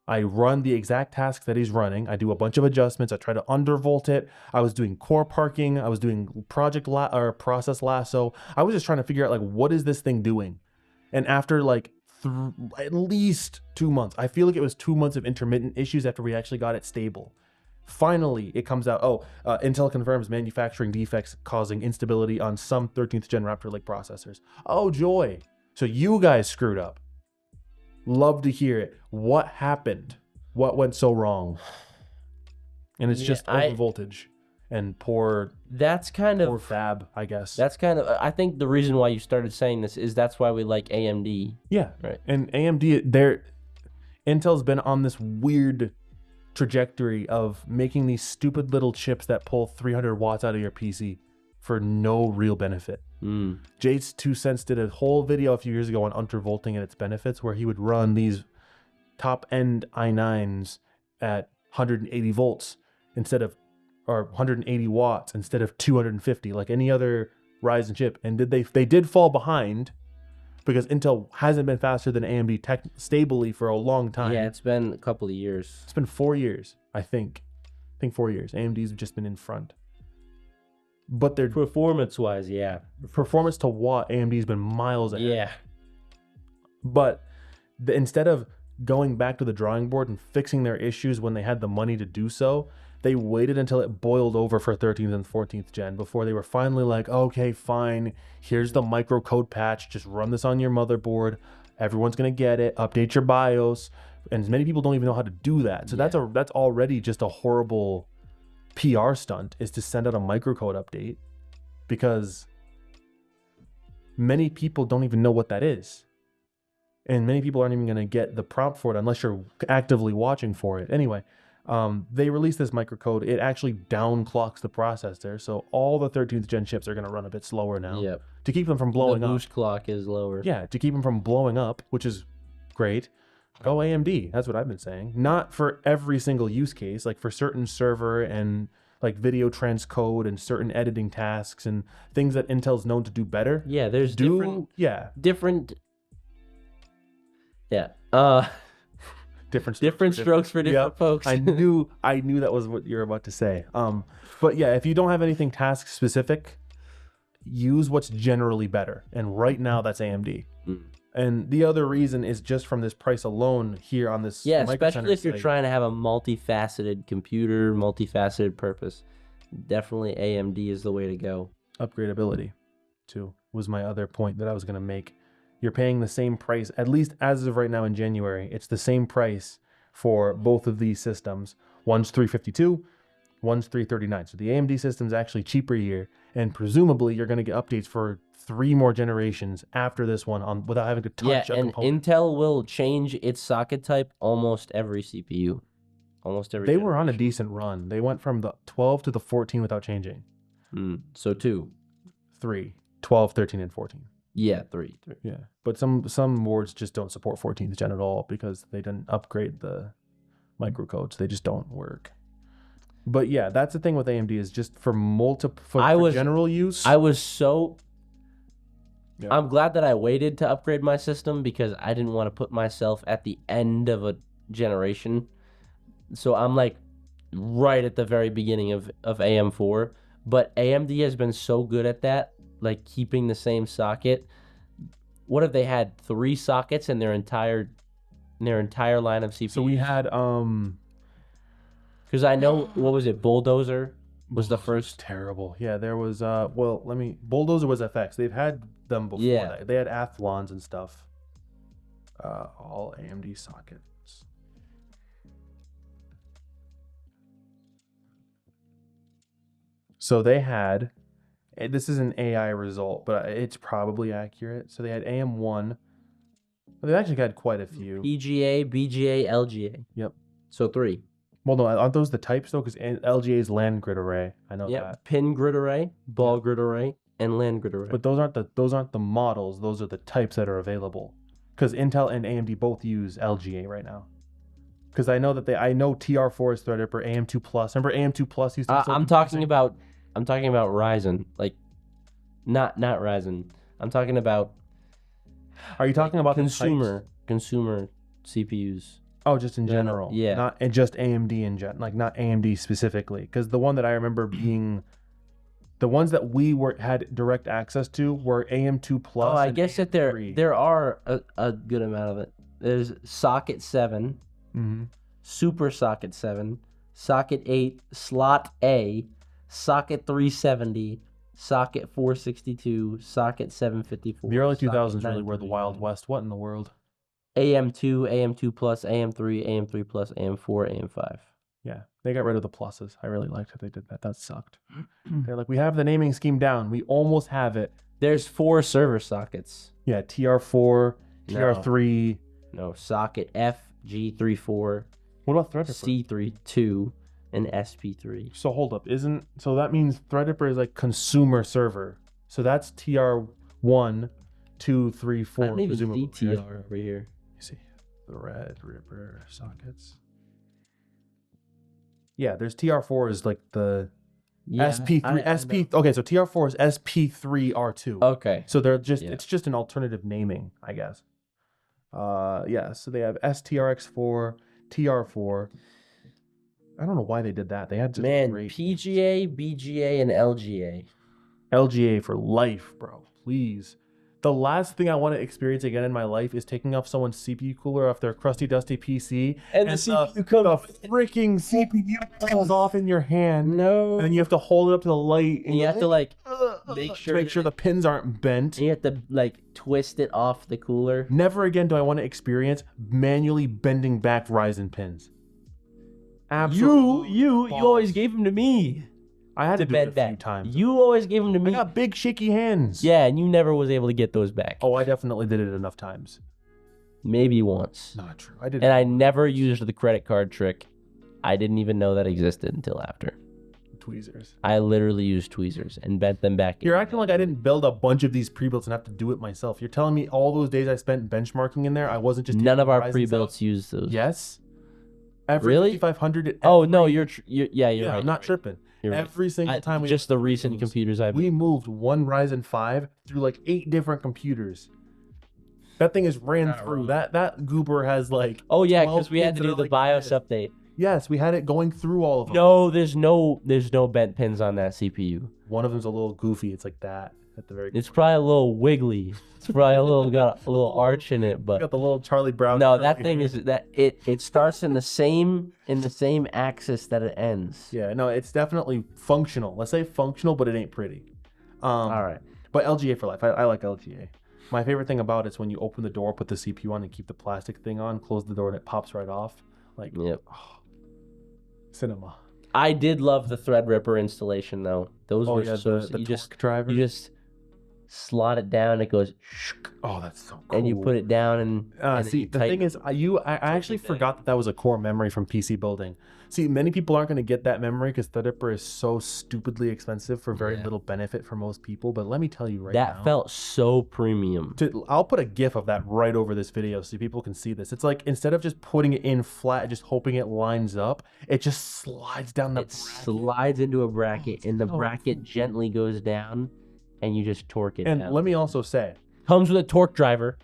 I run the exact tasks that he's running. I do a bunch of adjustments. I try to undervolt it. I was doing core parking. I was doing process lasso. I was just trying to figure out, like, what is this thing doing? And after like at least 2 months, I feel like it was 2 months of intermittent issues after we actually got it stable. Finally, it comes out, Intel confirms manufacturing defects causing instability on some 13th gen Raptor Lake processors. Oh, joy. So you guys screwed up. Love to hear it. What happened? What went so wrong? And it's just over voltage and poor fab, I guess. That's kind of, I think the reason why you started saying this is that's why we like AMD. Yeah. Right. And AMD, Intel's been on this weird trajectory of making these stupid little chips that pull 300 watts out of your PC for no real benefit. Jade's 2 Cents did a whole video a few years ago on undervolting and its benefits, where he would run these top end i9s at 180 volts or 180 watts instead of 250, like any other Ryzen chip. And they did fall behind because Intel hasn't been faster than AMD stably for a long time. Yeah, it's been a couple of years. It's been 4 years, I think. 4 years. AMD's just been in front. But they're performance-wise, yeah. Performance to watt, AMD's been miles ahead. Yeah. But instead of going back to the drawing board and fixing their issues when they had the money to do so, they waited until it boiled over for 13th and 14th gen before they were finally like, okay, fine, here's the microcode patch. Just run this on your motherboard. Everyone's going to get it. Update your BIOS. And many people don't even know how to do that. So that's already just a horrible PR stunt, is to send out a microcode update, because many people don't even know what that is. And many people aren't even going to get the prompt for it unless you're actively watching for it. Anyway, they released this microcode. It actually downclocks the processor. So all the 13th gen chips are going to run a bit slower now. Yep. To keep them from blowing up. The boost clock is lower. Yeah, to keep them from blowing up, which is great. Go AMD. That's what I've been saying. Not for every single use case, like for certain server and like video transcode and certain editing tasks and things that Intel's known to do better. Yeah, there's different. Yeah. Different strokes for different folks. I knew that was what you're about to say. But yeah, if you don't have anything task specific, use what's generally better. And right now that's AMD. And the other reason is just from this price alone here on this. Yeah, especially if you're trying to have a multifaceted computer, multifaceted purpose. Definitely AMD is the way to go. Upgradability, too, was my other point that I was going to make. You're paying the same price, at least as of right now in January. It's the same price for both of these systems. One's $352, one's $339. So the AMD system's actually cheaper here, and presumably you're going to get updates for 3 more generations after this one without having to touch a component. Intel will change its socket type almost every CPU. Almost every generation. Were on a decent run. They went from the 12 to the 14 without changing. So 2. 3. 12, 13, and 14. Yeah, 3. Yeah, but some boards just don't support 14th gen at all because they didn't upgrade the microcodes. They just don't work. But yeah, that's the thing with AMD, is just for general use. I'm glad that I waited to upgrade my system because I didn't want to put myself at the end of a generation. So I'm like right at the very beginning of AM4. But AMD has been so good at that, like keeping the same socket. What if they had 3 sockets in their entire line of CPUs? So we had because Because I know, what was it? Bulldozer was the first. Terrible. Yeah, there was Bulldozer was FX. They've had them before Yeah. that. They had Athlons and stuff. All AMD sockets. So they had, this is an AI result, but it's probably accurate. So they had AM1. Well, they've actually had quite a few. PGA, BGA, LGA. Yep. So 3. Well, no, aren't those the types though? Because LGA is land grid array. I know Yep. that. Pin grid array, ball grid array, and land grid array. But those aren't the models. Those are the types that are available. Because Intel and AMD both use LGA right now. Because I know TR4 is Threadripper, AM2 Plus. Remember AM2 Plus used to be so I'm talking about Ryzen, like not Ryzen. I'm talking about. Are you talking about consumer CPUs? Oh, just in general. Yeah. Not and just AMD in like not AMD specifically. Because the one that I remember being, the ones that we had direct access to were AM2 Plus. Oh, I guess that AM3. there are a good amount of it. There's Socket 7, Super Socket 7, Socket 8, Slot A, Socket 370, Socket 462, Socket 754. The early 2000s Socket really were the Wild 939. West. What in the world? AM2, AM2 Plus, AM3, AM3 Plus, AM4, AM5. Yeah, they got rid of the pluses. I really liked how they did that. That sucked. They're like, we have the naming scheme down. We almost have it. There's 4 server sockets. Yeah, TR4, TR3. No, Socket F, G34, What about Threadripper? C32, and SP3. So hold up, so that means Threadripper is like consumer server. So that's TR1, 2, 3, 4. I don't even see presumably, TR right? over here. You see, Threadripper sockets. Yeah, there's TR4 is like the SP3 Okay, so TR4 is SP3R2. Okay. So they're just it's just an alternative naming, I guess. Yeah, so they have STRX4, TR4. I don't know why they did that. They had just great PGA, BGA, and LGA. LGA for life, bro. Please. The last thing I want to experience again in my life is taking off someone's CPU cooler off their crusty, dusty PC, And the CPU comes. the freaking CPU falls off in your hand, No. and then you have to hold it up to the light, And you have to like make sure the pins aren't bent. and you have to like twist it off the cooler. Never again do I want to experience manually bending back Ryzen pins. Absolutely. You always gave them to me I had to to do it a bend few back. times. You always gave them to I me. got big shaky hands. Yeah, and you never was able to get those back. Oh, I definitely did it enough times. Maybe once. Not true. I did. And I never used the credit card trick. I didn't even know that existed until after. tweezers. I literally used tweezers and bent them back. You're acting like I didn't build a bunch of these pre-builts and have to do it myself. You're telling me all those days I spent benchmarking in there, I wasn't just None of our Ryzen pre-builts cells? used those. Yes. Every Really? 5500. Oh no, you're right. I'm not tripping. You're right. Every single time we just the recent computers I've. we moved one Ryzen 5 through like 8 different computers. That thing is ran through. That goober has like. Oh yeah, 12 because we had to pins that do are the like BIOS this. update. Yes, we had it going through all of them. No, there's no bent pins on that CPU. One of them's a little goofy. It's like that at the very. It's probably a little wiggly. It's probably got a little arch in it, but got the little Charlie Brown. no, curly that thing hair. is that it starts in the same axis that it ends. Yeah, no, it's definitely functional. Let's say functional, but it ain't pretty. All right. But LGA for life. I like LGA. My favorite thing about it is when you open the door, put the CPU on, and keep the plastic thing on, close the door, and it pops right off. Like, Yep. cinema. I did love the Threadripper installation though. Those were so the you just torque driver. you just slot it down. It goes, Oh, that's so cool. and you put it down and then See, you the tighten thing is, I actually forgot that was a core memory from PC building. See, many people aren't going to get that memory because Threadripper is so stupidly expensive for very little benefit for most people. But let me tell you right now. that felt so premium. I'll put a GIF of that right over this video so people can see this. It's like instead of just putting it in flat, just hoping it lines up, it just slides down the It bracket. slides into a bracket, and the so bracket gently goes down, and you just torque it And down. let me also say, Comes with a torque driver.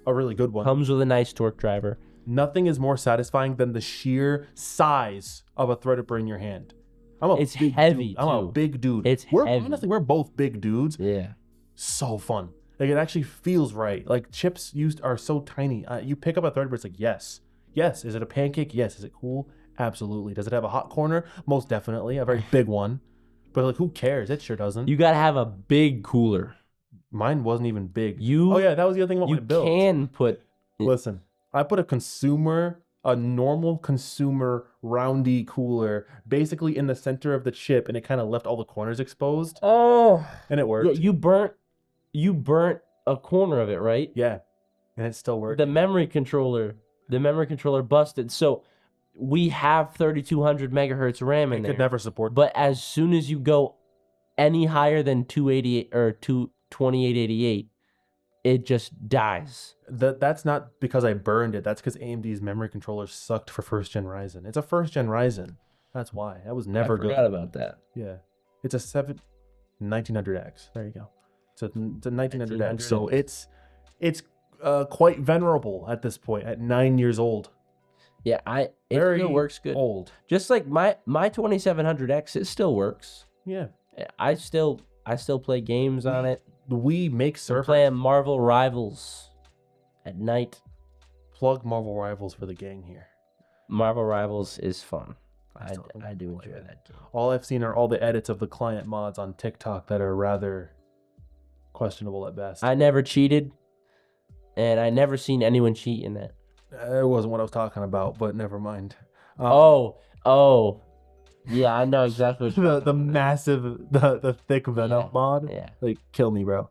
a really good one. Comes with a nice torque driver. Nothing is more satisfying than the sheer size of a Threadripper in your hand. It's heavy, I'm a too. big dude. It's heavy. Honestly, we're both big dudes. Yeah. So fun. Like it actually feels right. Like chips used are so tiny. You pick up a Threadripper, it's like yes. Is it a pancake? Yes. Is it cool? Absolutely. Does it have a hot corner? Most definitely. A very big one. But like, who cares? It sure doesn't. You gotta have a big cooler. Mine wasn't even big. You Oh yeah, that was the other thing about you my build. can put Listen, I put a normal consumer roundy cooler basically in the center of the chip, and it kind of left all the corners exposed, oh and it worked. you burnt a corner of it, right? Yeah, and it still worked. The memory controller busted. So we have 3200 megahertz RAM in It there. could never support. But as soon as you go any higher than 288 or 2888, it just dies. That's not because I burned it. That's because AMD's memory controller sucked for first gen Ryzen. It's a first gen Ryzen. That's why. That was never good. I forgot about that. Yeah, it's a 1900X. There you go. It's a 1900X. So it's quite venerable at this point. At 9 years old. Yeah, it Very still works good. Old. Just like my 2700X, it still works. Yeah. I still play games on it. We make We're servers. playing Marvel Rivals at night. Plug Marvel Rivals for the gang here. Marvel Rivals is fun. I still I do play enjoy it. that game. All I've seen are all the edits of the client mods on TikTok that are rather questionable at best. I never cheated, and I never seen anyone cheat in that. It wasn't what I was talking about, but never mind. Oh, yeah, I know exactly what you're the massive, the thick Venom mod. Yeah. Like, kill me, bro.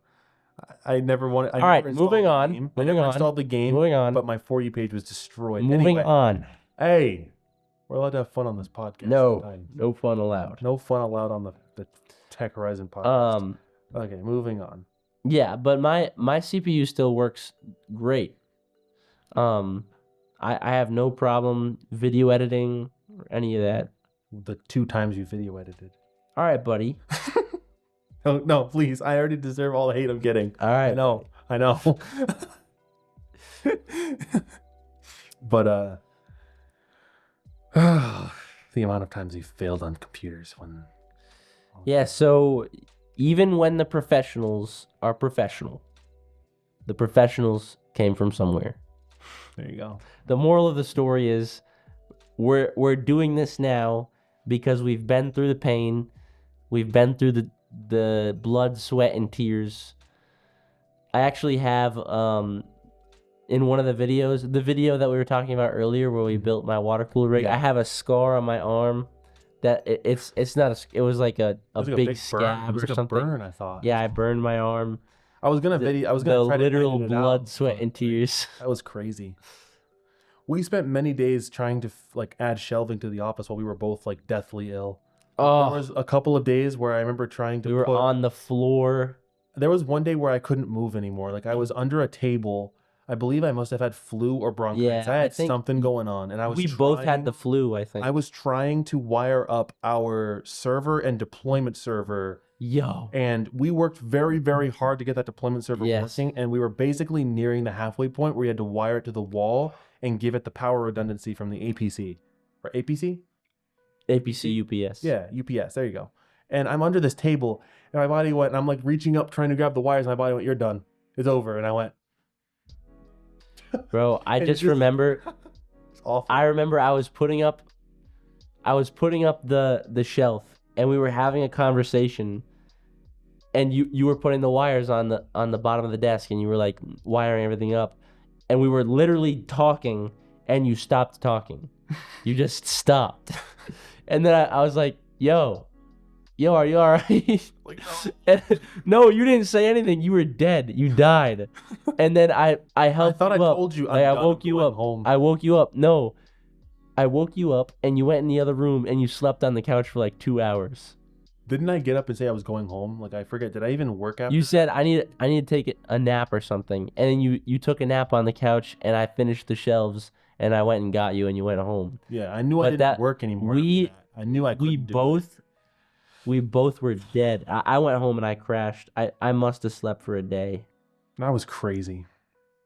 I never wanted. All right, moving on. I never installed the game. Moving on. But my For You page was destroyed. Moving Anyway, on. Hey, we're allowed to have fun on this podcast. No, sometimes. no fun allowed. No fun allowed on the Tech Horizon podcast. Okay, moving on. Yeah, but my CPU still works great. I have no problem video editing or any of that. The 2 times you video edited. All right, buddy. Oh, no, please. I already deserve all the hate I'm getting. All right. I know. But the amount of times you failed on computers when. Yeah, so even when the professionals are professional, the professionals came from somewhere. There you go. The moral of the story is we're doing this now because we've been through the pain. We've been through the blood, sweat, and tears. I actually have in one of the videos, the video that we were talking about earlier where we built my water cooler rig, Yeah. I have a scar on my arm that it's not it was like a big scab it was or like something. a burn, I thought. Yeah, I burned my arm. I was gonna The try to literal edit it blood, out, sweat, but and tears. That was crazy. We spent many days trying to add shelving to the office while we were both like deathly ill. There was a couple of days where I remember trying to We were on the floor. There was one day where I couldn't move anymore. Like I was under a table. I believe I must have had flu or bronchitis. Yeah, I I had think something going on, and I was. We both had the flu, I think. I was trying to wire up our server and deployment server. Yo. And we worked very, very hard to get that deployment server Yes. working, and we were basically nearing the halfway point where we had to wire it to the wall and give it the power redundancy from the APC. Or APC? APC UPS. Yeah, UPS. There you go. And I'm under this table, and my body went, and I'm like reaching up trying to grab the wires, and my body went, "You're done. It's over." And I went, Bro, I And just just- remember "It's awful." I remember I was putting up the shelf and we were having a conversation and you were putting the wires on the bottom of the desk and you were like wiring everything up and we were literally talking and you stopped talking. You just stopped. And then I was like, yo, are you all right? Like, No, you didn't say anything. You were dead. You died. And then I helped I thought you I up. told you. Like, I I'm woke you going up. home. I woke you up. No, I woke you up and you went in the other room and you slept on the couch for like 2 hours. Didn't I get up and say I was going home? Like I forget. Did I even work after? You said I need to take a nap or something, and then you took a nap on the couch and I finished the shelves and I went and got you and you went home. Yeah, I knew I But didn't that- work anymore. we- after that. I knew I couldn't do it. We both were dead. I went home and I crashed. I must have slept for a day. That was crazy.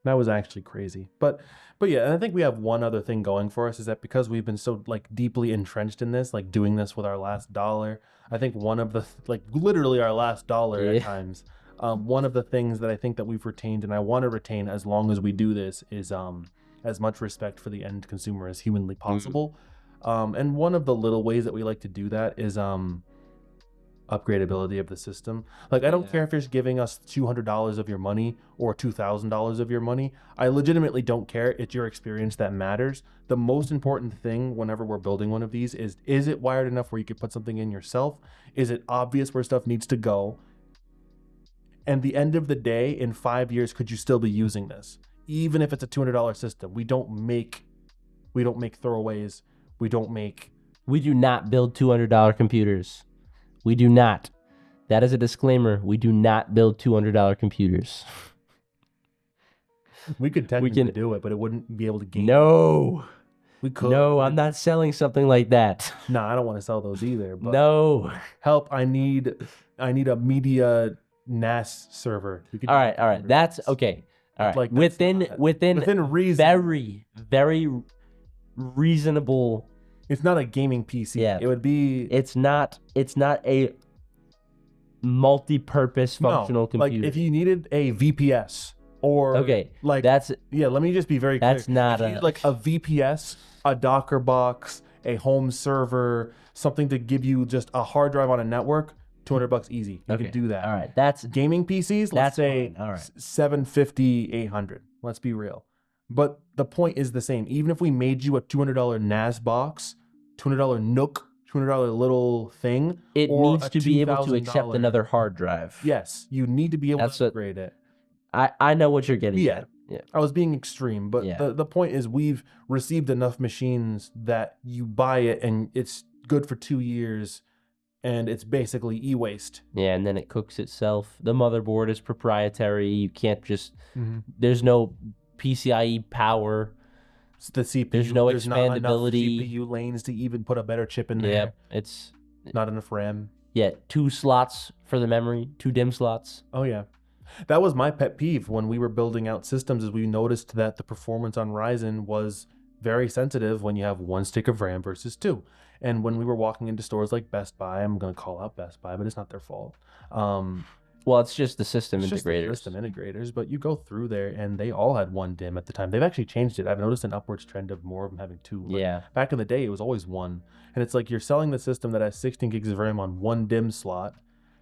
That was actually crazy. But yeah, and I think we have one other thing going for us is that because we've been so like deeply entrenched in this, like doing this with our last dollar, I think one of the like literally our last dollar Yeah. at times. One of the things that I think that we've retained and I want to retain as long as we do this is as much respect for the end consumer as humanly possible. And one of the little ways that we like to do that is upgradability of the system. Like, I don't care if you're giving us $200 of your money or $2,000 of your money. I legitimately don't care. It's your experience that matters. The most important thing whenever we're building one of these is it wired enough where you could put something in yourself? Is it obvious where stuff needs to go? And the end of the day, in 5 years, could you still be using this? Even if it's a $200 system, we don't make throwaways. We do not build $200 computers. We do not. That is a disclaimer. We do not build $200 computers. We could technically do it, but it wouldn't be able to game. No. We could. No, I'm not selling something like that. No, I don't want to sell those either. But no. Help! I need a media NAS server. All right. That's okay. All right. Like, within reason. Very, very reasonable. It's not a gaming PC. Yeah. It would be. It's not a multi-purpose functional computer. Like, if you needed a VPS or like that's let me just be very clear. That's not if you need like a VPS, a Docker box, a home server, something to give you just a hard drive on a network. $200 easy. You can do that. All right. That's gaming PCs. Let's say fine. All right. 750, 800. Let's be real. But the point is the same. Even if we made you a $200 NAS box, $200 Nook, $200 little thing, it needs to be able to accept another hard drive. Yes, you need to be able to upgrade it. I know what you're getting at. Yeah. I was being extreme, but the point is we've received enough machines that you buy it and it's good for 2 years. And it's basically e-waste. Yeah, and then it cooks itself. The motherboard is proprietary. You can't just... There's no PCIe power. It's the CPU. There's no expandability. Not enough CPU lanes to even put a better chip in there. Yeah, it's... Not enough RAM. Yeah, 2 slots for the memory. 2 DIMM slots. Oh, yeah. That was my pet peeve when we were building out systems, is we noticed that the performance on Ryzen was very sensitive when you have 1 stick of RAM versus 2. And when we were walking into stores like Best Buy, I'm going to call out Best Buy, but it's not their fault. Well, it's just the system integrators. But you go through there, and they all had 1 DIMM at the time. They've actually changed it. I've noticed an upwards trend of more of them having 2. Yeah. Back in the day, it was always 1. And it's like you're selling the system that has 16 gigs of RAM on 1 DIMM slot,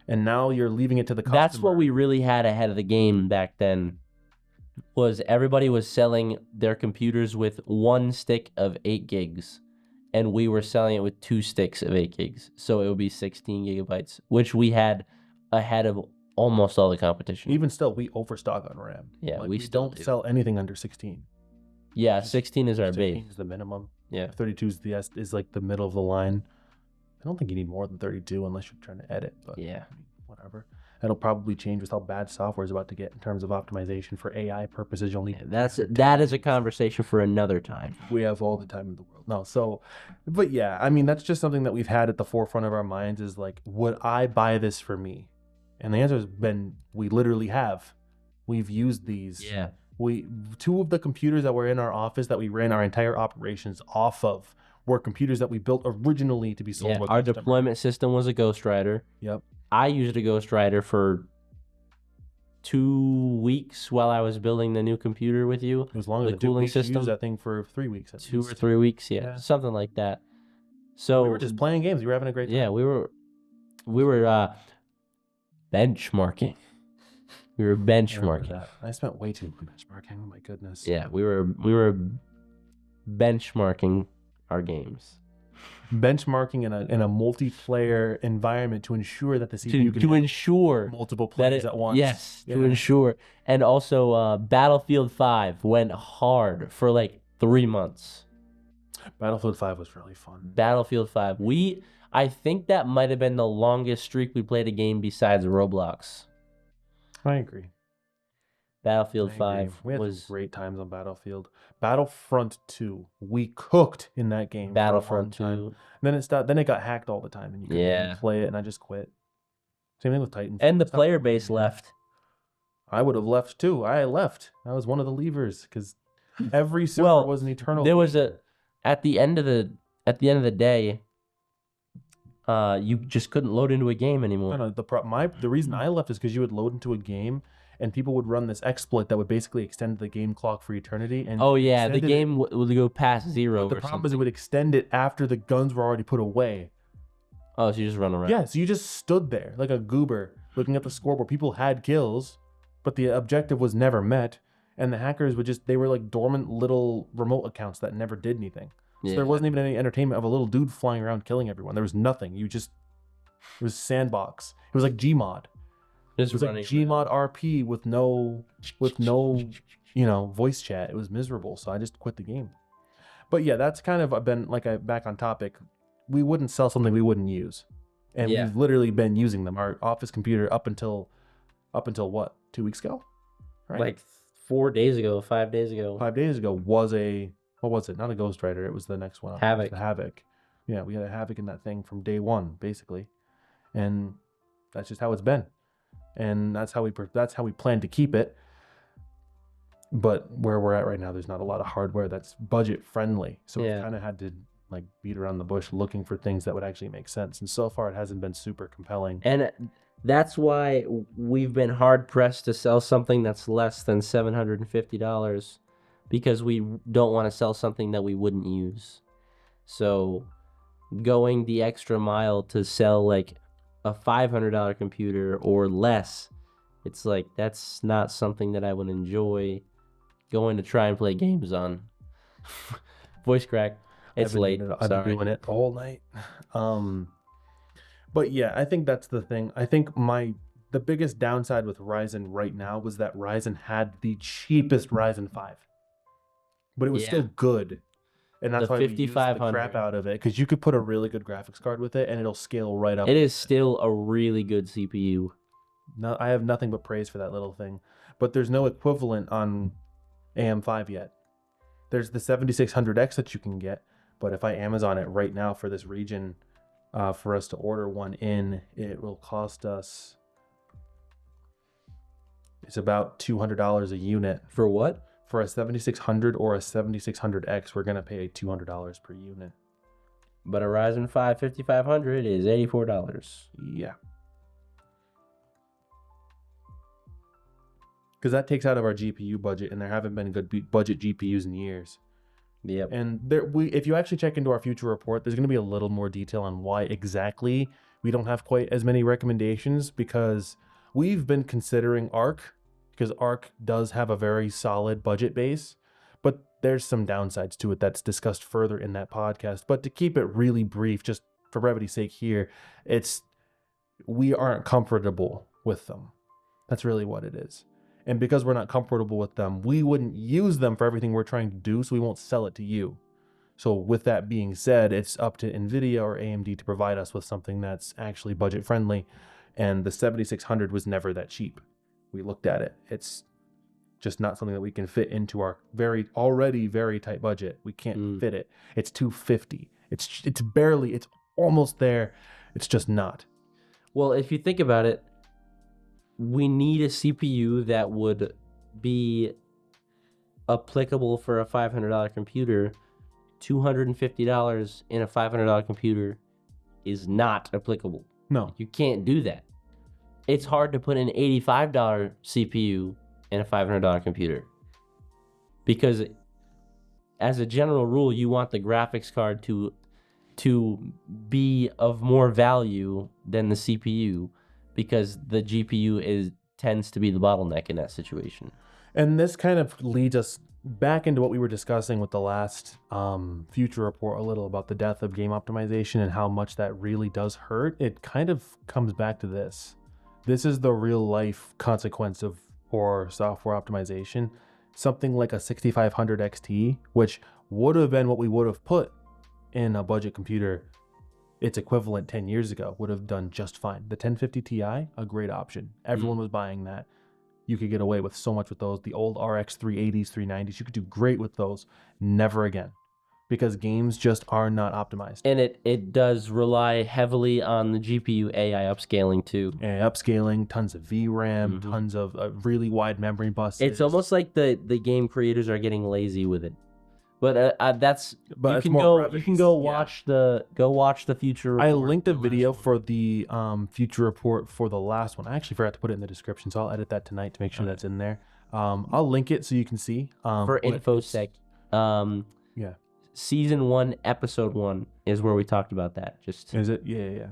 and now you're leaving it to the customer. That's what we really had ahead of the game back then. Was everybody was selling their computers with 1 stick of 8 gigs. And we were selling it with 2 sticks of 8 gigs. So it would be 16 gigabytes, which we had ahead of almost all the competition. Even still, we overstock on RAM. Yeah, like, we still don't sell anything under 16. Yeah, 16 is our base. 16 is the minimum. Yeah. 32 is like the middle of the line. I don't think you need more than 32 unless you're trying to edit. But yeah, whatever. That'll probably change with how bad software is about to get in terms of optimization for AI purposes. You'll need that is a conversation for another time. We have all the time in the world. No, so, but yeah, I mean, that's just something that we've had at the forefront of our minds, is like, would I buy this for me? And the answer has been, we literally have. We've used these. Yeah. 2 of the computers that were in our office that we ran our entire operations off of were computers that we built originally to be sold. Yeah, our deployment system was a Ghost Rider. Yep. I used a Ghost Rider for 2 weeks while I was building the new computer with you. It was longer than 2 weeks. Used that thing for 3 weeks. 2 or 3 weeks, yeah, something like that. So we were just playing games. We were having a great time. Yeah, we were benchmarking. We were benchmarking. I spent way too much benchmarking. Oh my goodness. Yeah, we were benchmarking our games. Benchmarking in a multiplayer environment to ensure that the CPU to ensure multiple players at once. Yes, to ensure. And also Battlefield 5 went hard for like 3 months. Battlefield 5 was really fun. Battlefield 5. I think that might have been the longest streak we played a game besides Roblox. I agree. Battlefield 5 we had great times on Battlefield. Battlefront 2, we cooked in that game. Battlefront 2. And then it stopped. Then it got hacked all the time, and you couldn't play it. And I just quit. Same thing with Titanfall. And the player base left. I would have left too. I left. I was one of the leavers because every server was an eternal. There was at the end of the day. You just couldn't load into a game anymore. No, the reason I left is because you would load into a game, and people would run this exploit that would basically extend the game clock for eternity. And Oh yeah, the extended game would go past zero. the or problem is it something. would extend it after the guns were already put away. Oh, so you just run around. Yeah, so you just stood there like a goober looking at the scoreboard. People had kills, but the objective was never met. And the hackers would they were like dormant little remote accounts that never did anything. So there wasn't even any entertainment of a little dude flying around killing everyone. There was nothing. It was sandbox. It was like Gmod. Just It was like Gmod RP with no, voice chat. It was miserable. So I just quit the game. But yeah, that's kind of been back on topic. We wouldn't sell something we wouldn't use. And we've literally been using them. Our office computer up until what? 2 weeks ago? Right? Like 4 days ago, 5 days ago. 5 days ago was what was it? Not a Ghost Rider. It was the next one. Havoc. The Havoc. Yeah, we had a Havoc in that thing from day one, basically. And that's just how it's been. And that's how we plan to keep it. But where we're at right now, there's not a lot of hardware that's budget friendly. So we kind of had to beat around the bush looking for things that would actually make sense. And so far it hasn't been super compelling. And that's why we've been hard pressed to sell something that's less than $750 because we don't want to sell something that we wouldn't use. So going the extra mile to sell like a $500 computer or less, it's like that's not something that I would enjoy going to try and play games on. Voice crack. It's late. I've been doing it all night. But yeah, I think that's the thing. I think the biggest downside with Ryzen right now was that Ryzen had the cheapest Ryzen 5. But it was still good. And that's why we used the crap out of it. Because you could put a really good graphics card with it and it'll scale right up. It is still a really good CPU. No, I have nothing but praise for that little thing. But there's no equivalent on AM5 yet. There's the 7600X that you can get. But if I Amazon it right now for this region, for us to order one in, it will cost us, it's about $200 a unit. For what? For a 7600 or a 7600X, we're going to pay $200 per unit. But a Ryzen 5 5500 is $84. Yeah. Because that takes out of our GPU budget, and there haven't been good budget GPUs in years. Yep. And if you actually check into our future report, there's going to be a little more detail on why exactly we don't have quite as many recommendations, because we've been considering Arc, because Arc does have a very solid budget base, but there's some downsides to it that's discussed further in that podcast. But to keep it really brief, just for brevity's sake here, we aren't comfortable with them. That's really what it is. And because we're not comfortable with them, we wouldn't use them for everything we're trying to do, so we won't sell it to you. So with that being said, it's up to NVIDIA or AMD to provide us with something that's actually budget friendly. And the 7600 was never that cheap. We looked at it. It's just not something that we can fit into our already very tight budget. We can't fit it. It's $250. It's almost there. It's just not. Well, if you think about it, we need a CPU that would be applicable for a $500 computer. $250 in a $500 computer is not applicable. No. You can't do that. It's hard to put an $85 CPU in a $500 computer. Because as a general rule, you want the graphics card to be of more value than the CPU, because the GPU tends to be the bottleneck in that situation. And this kind of leads us back into what we were discussing with the last future report a little about the death of game optimization and how much that really does hurt. It kind of comes back to this. This is the real life consequence of poor software optimization. Something like a 6500 XT, which would have been what we would have put in a budget computer, its equivalent 10 years ago, would have done just fine. The 1050 Ti, a great option. Everyone was buying that. You could get away with so much with those. The old RX 380s, 390s, you could do great with those. Never again. Because games just are not optimized. And it does rely heavily on the GPU AI upscaling too. AI upscaling, tons of VRAM, tons of really wide memory buses. It's almost like the game creators are getting lazy with it. But that's But you it's can more go prevalent. you can go Yeah. watch the future I report, linked a the last video one. for the future report for the last one. I actually forgot to put it in the description, so I'll edit that tonight to make sure that's in there. I'll link it so you can see. For what it's- infosec. Yeah. Season 1, episode 1 is where we talked about that. Just Is it? Yeah.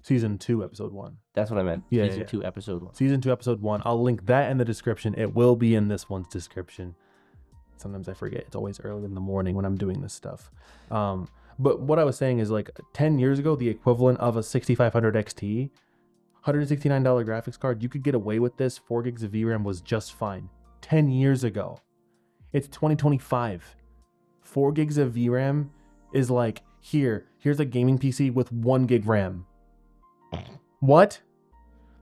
Season 2, episode 1. that's what I meant. Yeah, Season yeah. 2, episode 1. Season 2, episode 1. I'll link that in the description. It will be in this one's description. Sometimes I forget. It's always early in the morning when I'm doing this stuff. But what I was saying is, like, 10 years ago, the equivalent of a 6500 XT, $169 graphics card, you could get away with this. 4 gigs of VRAM was just fine. 10 years ago. It's 2025. 4 gigs of VRAM is like, here's a gaming PC with 1 gig RAM. What?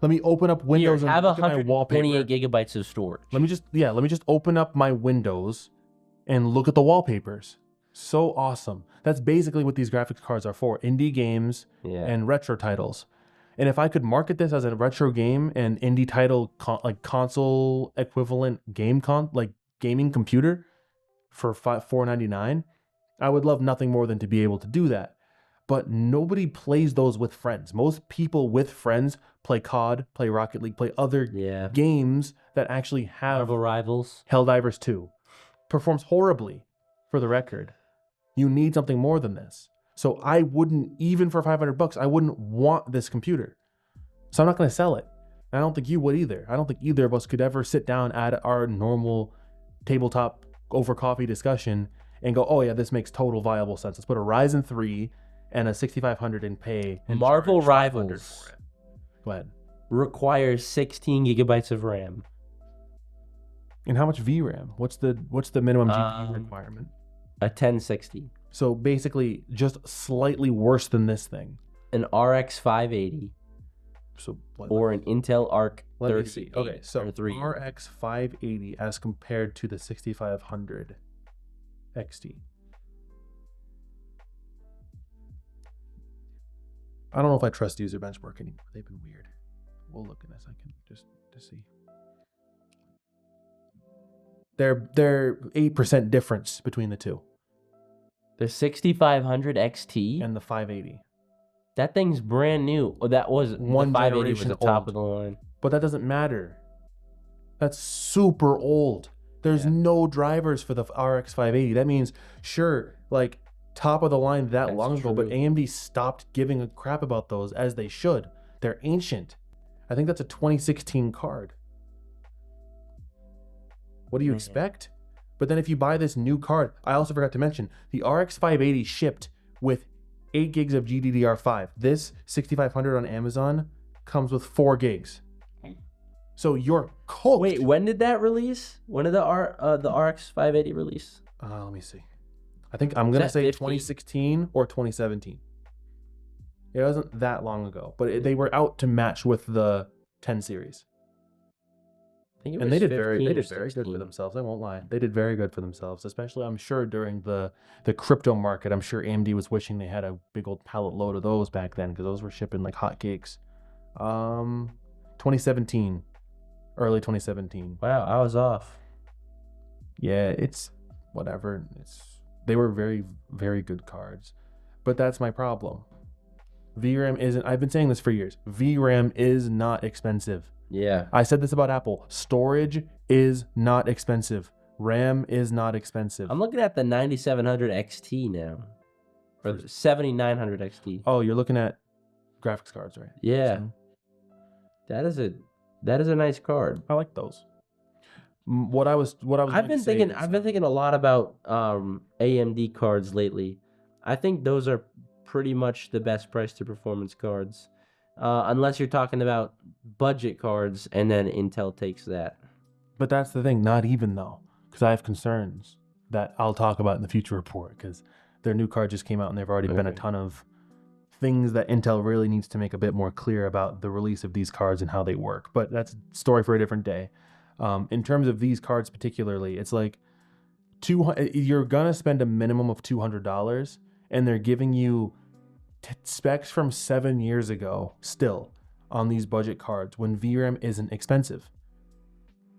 Let me open up Windows Here, and have look at my 128 wallpaper. gigabytes of storage. Let me just open up my Windows and look at the wallpapers. So awesome. That's basically what these graphics cards are for. Indie games and retro titles. And if I could market this as a retro game and indie title like console equivalent gaming computer for $499, I would love nothing more than to be able to do that. But nobody plays those with friends. Most people with friends play COD, play Rocket League, play other games that actually have Marvel Rivals. Helldivers 2 performs horribly, for the record. You need something more than this. So I wouldn't, even for $500, I wouldn't want this computer. So I'm not going to sell it. I don't think you would either. I don't think either of us could ever sit down at our normal tabletop over coffee discussion and go, oh yeah, this makes total viable sense. Let's put a Ryzen 3 and a 6500 and pay. And Marvel charge $500 Rivals for it. Go ahead. requires 16 gigabytes of RAM. And how much VRAM? What's the minimum GPU requirement? A 1060. So basically, just slightly worse than this thing. An RX 580. So or an Intel Arc 30. Let me see. Okay, so RX RX 580 as compared to the 6500 XT. I don't know if I trust user benchmark anymore. They've been weird. We'll look in a second just to see. They're 8% difference between the two. The 6500 XT and the 580. That thing's brand new. Oh, that was one the 580 generation was the top old. of the line. But that doesn't matter. That's super old. There's no drivers for the RX 580. That means, sure, like top of the line that That's long ago, but true. AMD stopped giving a crap about those as they should. They're ancient. I think that's a 2016 card. What do you expect? But then if you buy this new card, I also forgot to mention, the RX 580 shipped with 8 gigs of GDDR5. This 6500 on Amazon comes with 4 gigs. So you're cooked. Wait, when did that release? When did the RX 580 release? Let me see. I think I'm going to say 15? 2016 or 2017. It wasn't that long ago, but they were out to match with the 10 series. I think it was And they did 15 very or good 16. for themselves. I won't lie. They did very good for themselves, especially I'm sure during the crypto market. I'm sure AMD was wishing they had a big old pallet load of those back then because those were shipping like hotcakes. 2017, early 2017. Wow, I was off. Yeah, it's whatever. They were very, very good cards. But that's my problem. VRAM isn't, I've been saying this for years. VRAM is not expensive. Yeah. I said this about Apple. Storage is not expensive. RAM is not expensive. I'm looking at the 9700 XT now. Or the 7900 XT. Oh, you're looking at graphics cards, right? Yeah. So, That is a nice card. I like those. What I was I've been thinking a lot about AMD cards lately. I think those are pretty much the best price to performance cards. Unless you're talking about budget cards and then Intel takes that. But that's the thing, not even though, because I have concerns that I'll talk about in the future report because their new card just came out and there've already been a ton of things that Intel really needs to make a bit more clear about the release of these cards and how they work. But that's a story for a different day. In terms of these cards particularly, it's like you're gonna spend a minimum of $200 and they're giving you specs from 7 years ago still on these budget cards when VRAM isn't expensive.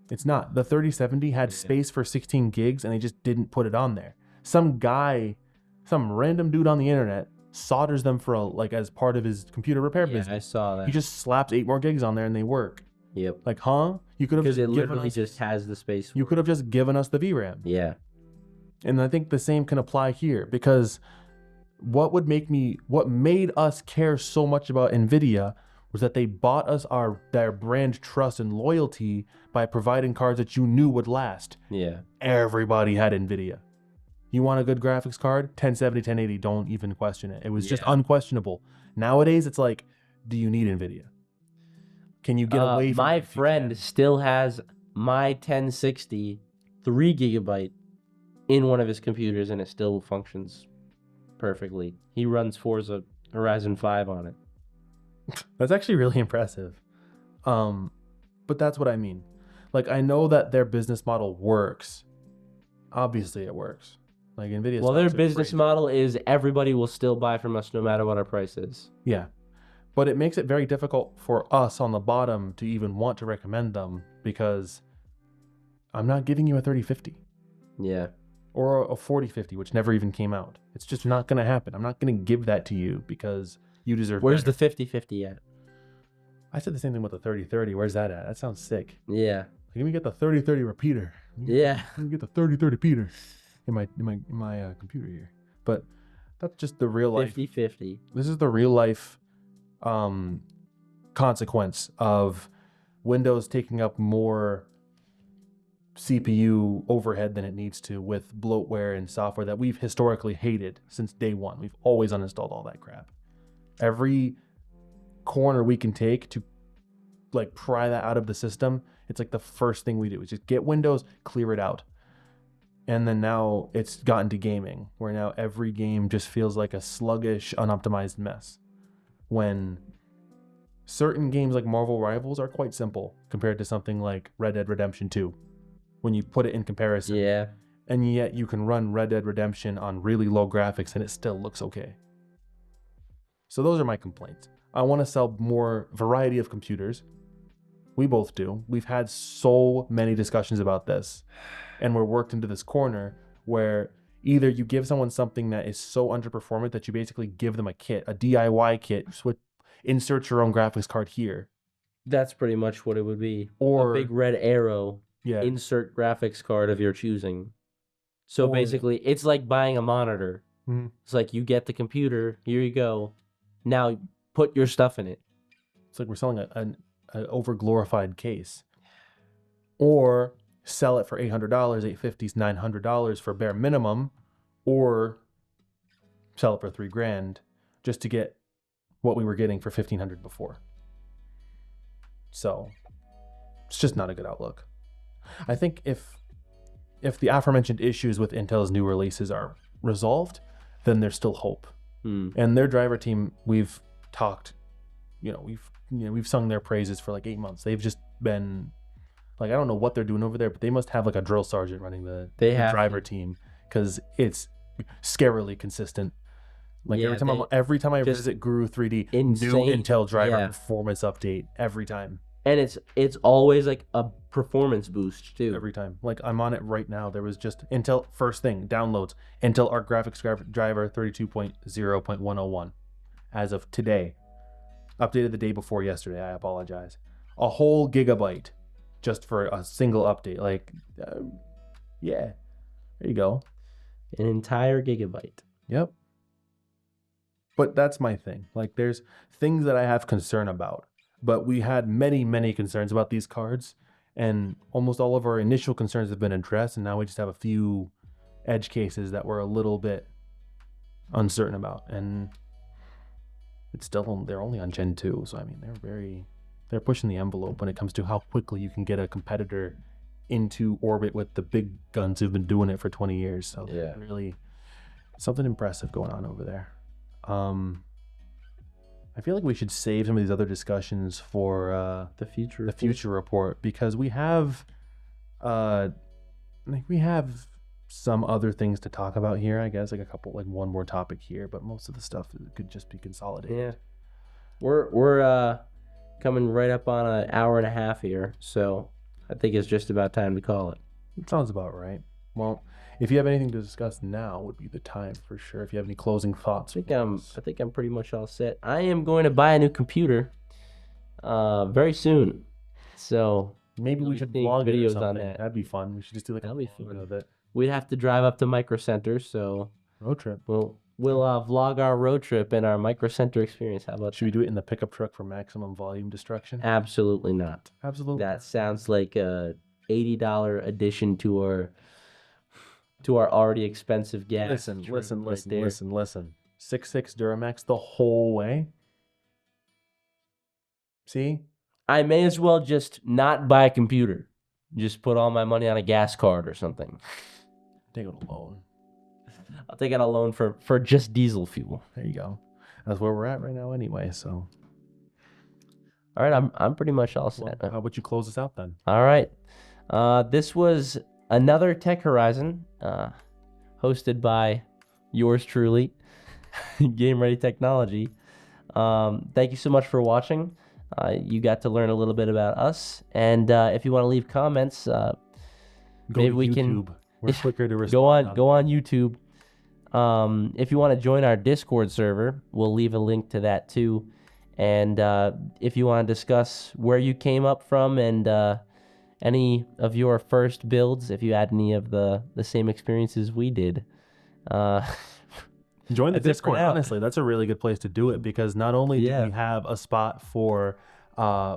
It's not. The 3070 had space for 16 gigs and they just didn't put it on there. Some random dude on the internet solders them for as part of his computer repair Yeah, business. I saw that. He just slaps 8 more gigs on there and they work. Yep. Like, huh? You could have Because just it given literally us, just has the space. you could have just given us the VRAM. Yeah. And I think the same can apply here, because what made us care so much about NVIDIA was that they bought us their brand trust and loyalty by providing cards that you knew would last. Yeah. Everybody had NVIDIA. You want a good graphics card? 1070, 1080, don't even question it. It was just unquestionable. Nowadays, it's like, do you need NVIDIA? Can you get away from it? My friend still has my 1060 3 gigabyte in one of his computers, and it still functions perfectly. He runs Forza Horizon 5 on it. That's actually really impressive. But that's what I mean. Like, I know that their business model works. Obviously, it works. Like, NVIDIA. Well, their business model is everybody will still buy from us no matter what our price is. Yeah. But it makes it very difficult for us on the bottom to even want to recommend them, because I'm not giving you a 3050. Yeah. Or a 4050, which never even came out. It's just not going to happen. I'm not going to give that to you because you deserve Where's better. the 5050 at? I said the same thing with the 3030. Where's that at? That sounds sick. Yeah. Let me get the 3030 repeater. Yeah. Let me get the 3030 repeater in my computer here. But that's just the real life. 5050. This is the real life consequence of Windows taking up more CPU overhead than it needs to, with bloatware and software that we've historically hated since day one. We've always uninstalled all that crap. Every corner we can take to like pry that out of the system, it's like the first thing we do is just get Windows, clear it out. And then now it's gotten to gaming, where now every game just feels like a sluggish, unoptimized mess. When certain games like Marvel Rivals are quite simple compared to something like Red Dead Redemption 2, when you put it in comparison. Yeah. And yet you can run Red Dead Redemption on really low graphics and it still looks okay. So those are my complaints. I want to sell more variety of computers. We both do. We've had so many discussions about this, and we're worked into this corner where either you give someone something that is so underperformant that you basically give them a kit, a DIY kit, insert your own graphics card here. That's pretty much what it would be. Or a big red arrow, yeah, insert graphics card of your choosing. So basically, it's like buying a monitor. Mhm. It's like you get the computer, here you go. Now put your stuff in it. It's like we're selling an over-glorified case. Or sell it for $800, $850, $900 for bare minimum, or sell it for $3,000 just to get what we were getting for $1,500 before. So it's just not a good outlook. I think if the aforementioned issues with Intel's new releases are resolved, then there's still hope. And their driver team, we've talked, we've sung their praises for like 8 months. They've just been like, I don't know what they're doing over there, but they must have like a drill sergeant running the driver team, because it's scarily consistent. Like every time I visit Guru 3D, insane, new Intel driver performance update every time. And it's always like a performance boost too. Every time. Like I'm on it right now. There was just Intel, first thing, downloads, Intel Arc Graphics driver 32.0.101 as of today. Updated the day before yesterday. I apologize. A whole gigabyte just for a single update. Like, yeah, there you go. An entire gigabyte. Yep. But that's my thing. Like, there's things that I have concern about. But we had many, many concerns about these cards. And almost all of our initial concerns have been addressed. And now we just have a few edge cases that we're a little bit uncertain about. And it's still, they're only on Gen 2. So, I mean, they're pushing the envelope when it comes to how quickly you can get a competitor into orbit with the big guns who've been doing it for 20 years. So, really something impressive going on over there. I feel like we should save some of these other discussions for the future report, because we have some other things to talk about here. I guess like one more topic here, but most of the stuff could just be consolidated. Yeah, we're coming right up on an hour and a half here, so I think it's just about time to call it. It sounds about right. Well, if you have anything to discuss now, would be the time for sure. If you have any closing thoughts, I think I'm pretty much all set. I am going to buy a new computer very soon. So maybe you'll we be should seeing vlog it or videos something. on that. That'd be fun. We should just do like That'll a be vlog fun. of it. We'd have to drive up to Micro Center, so Road trip. we'll vlog our road trip and our Micro Center experience. How about Should we do it in the pickup truck for maximum volume destruction? Absolutely not. Absolutely. That sounds like a $80 addition to our already expensive gas. Listen. trip right there. 6.6 Duramax the whole way. See? I may as well just not buy a computer. Just put all my money on a gas card or something. Take it alone. I'll take out a loan for just diesel fuel. There you go. That's where we're at right now anyway, so. All right, I'm pretty much all set. Well, how about you close us out then? All right. This was another Tech Horizon, hosted by yours truly, Game Ready Technology. Thank you so much for watching. You got to learn a little bit about us, and if you want to leave comments, maybe we can. We're quicker to respond. Go on YouTube. If you want to join our Discord server, we'll leave a link to that too. And if you want to discuss where you came up from and any of your first builds, if you had any of the same experiences we did, join the that's it for Discord. now. Honestly, that's a really good place to do it because not only do we have a spot for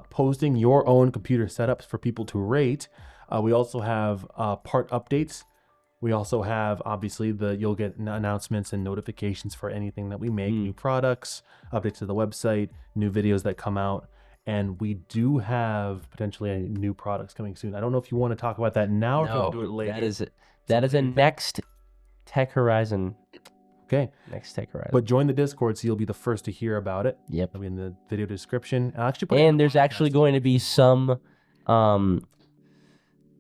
posting your own computer setups for people to rate, we also have part updates. We also have, obviously, you'll get announcements and notifications for anything that we make, new products, updates to the website, new videos that come out. And we do have potentially new products coming soon. I don't know if you want to talk about that now or if you want to do it later. That is a next Tech Horizon. Okay. Next Tech Horizon. But join the Discord so you'll be the first to hear about it. Yep. It'll be in the video description. I'll actually put it in And the there's podcast. actually going to be some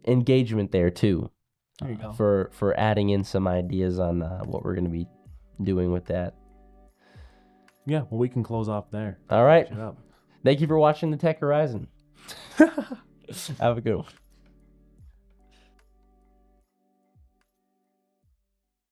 engagement there too. There you go. For adding in some ideas on what we're going to be doing with that. Yeah, well, we can close off there. All right. Shut up. Thank you for watching the Tech Horizon. Have a good one.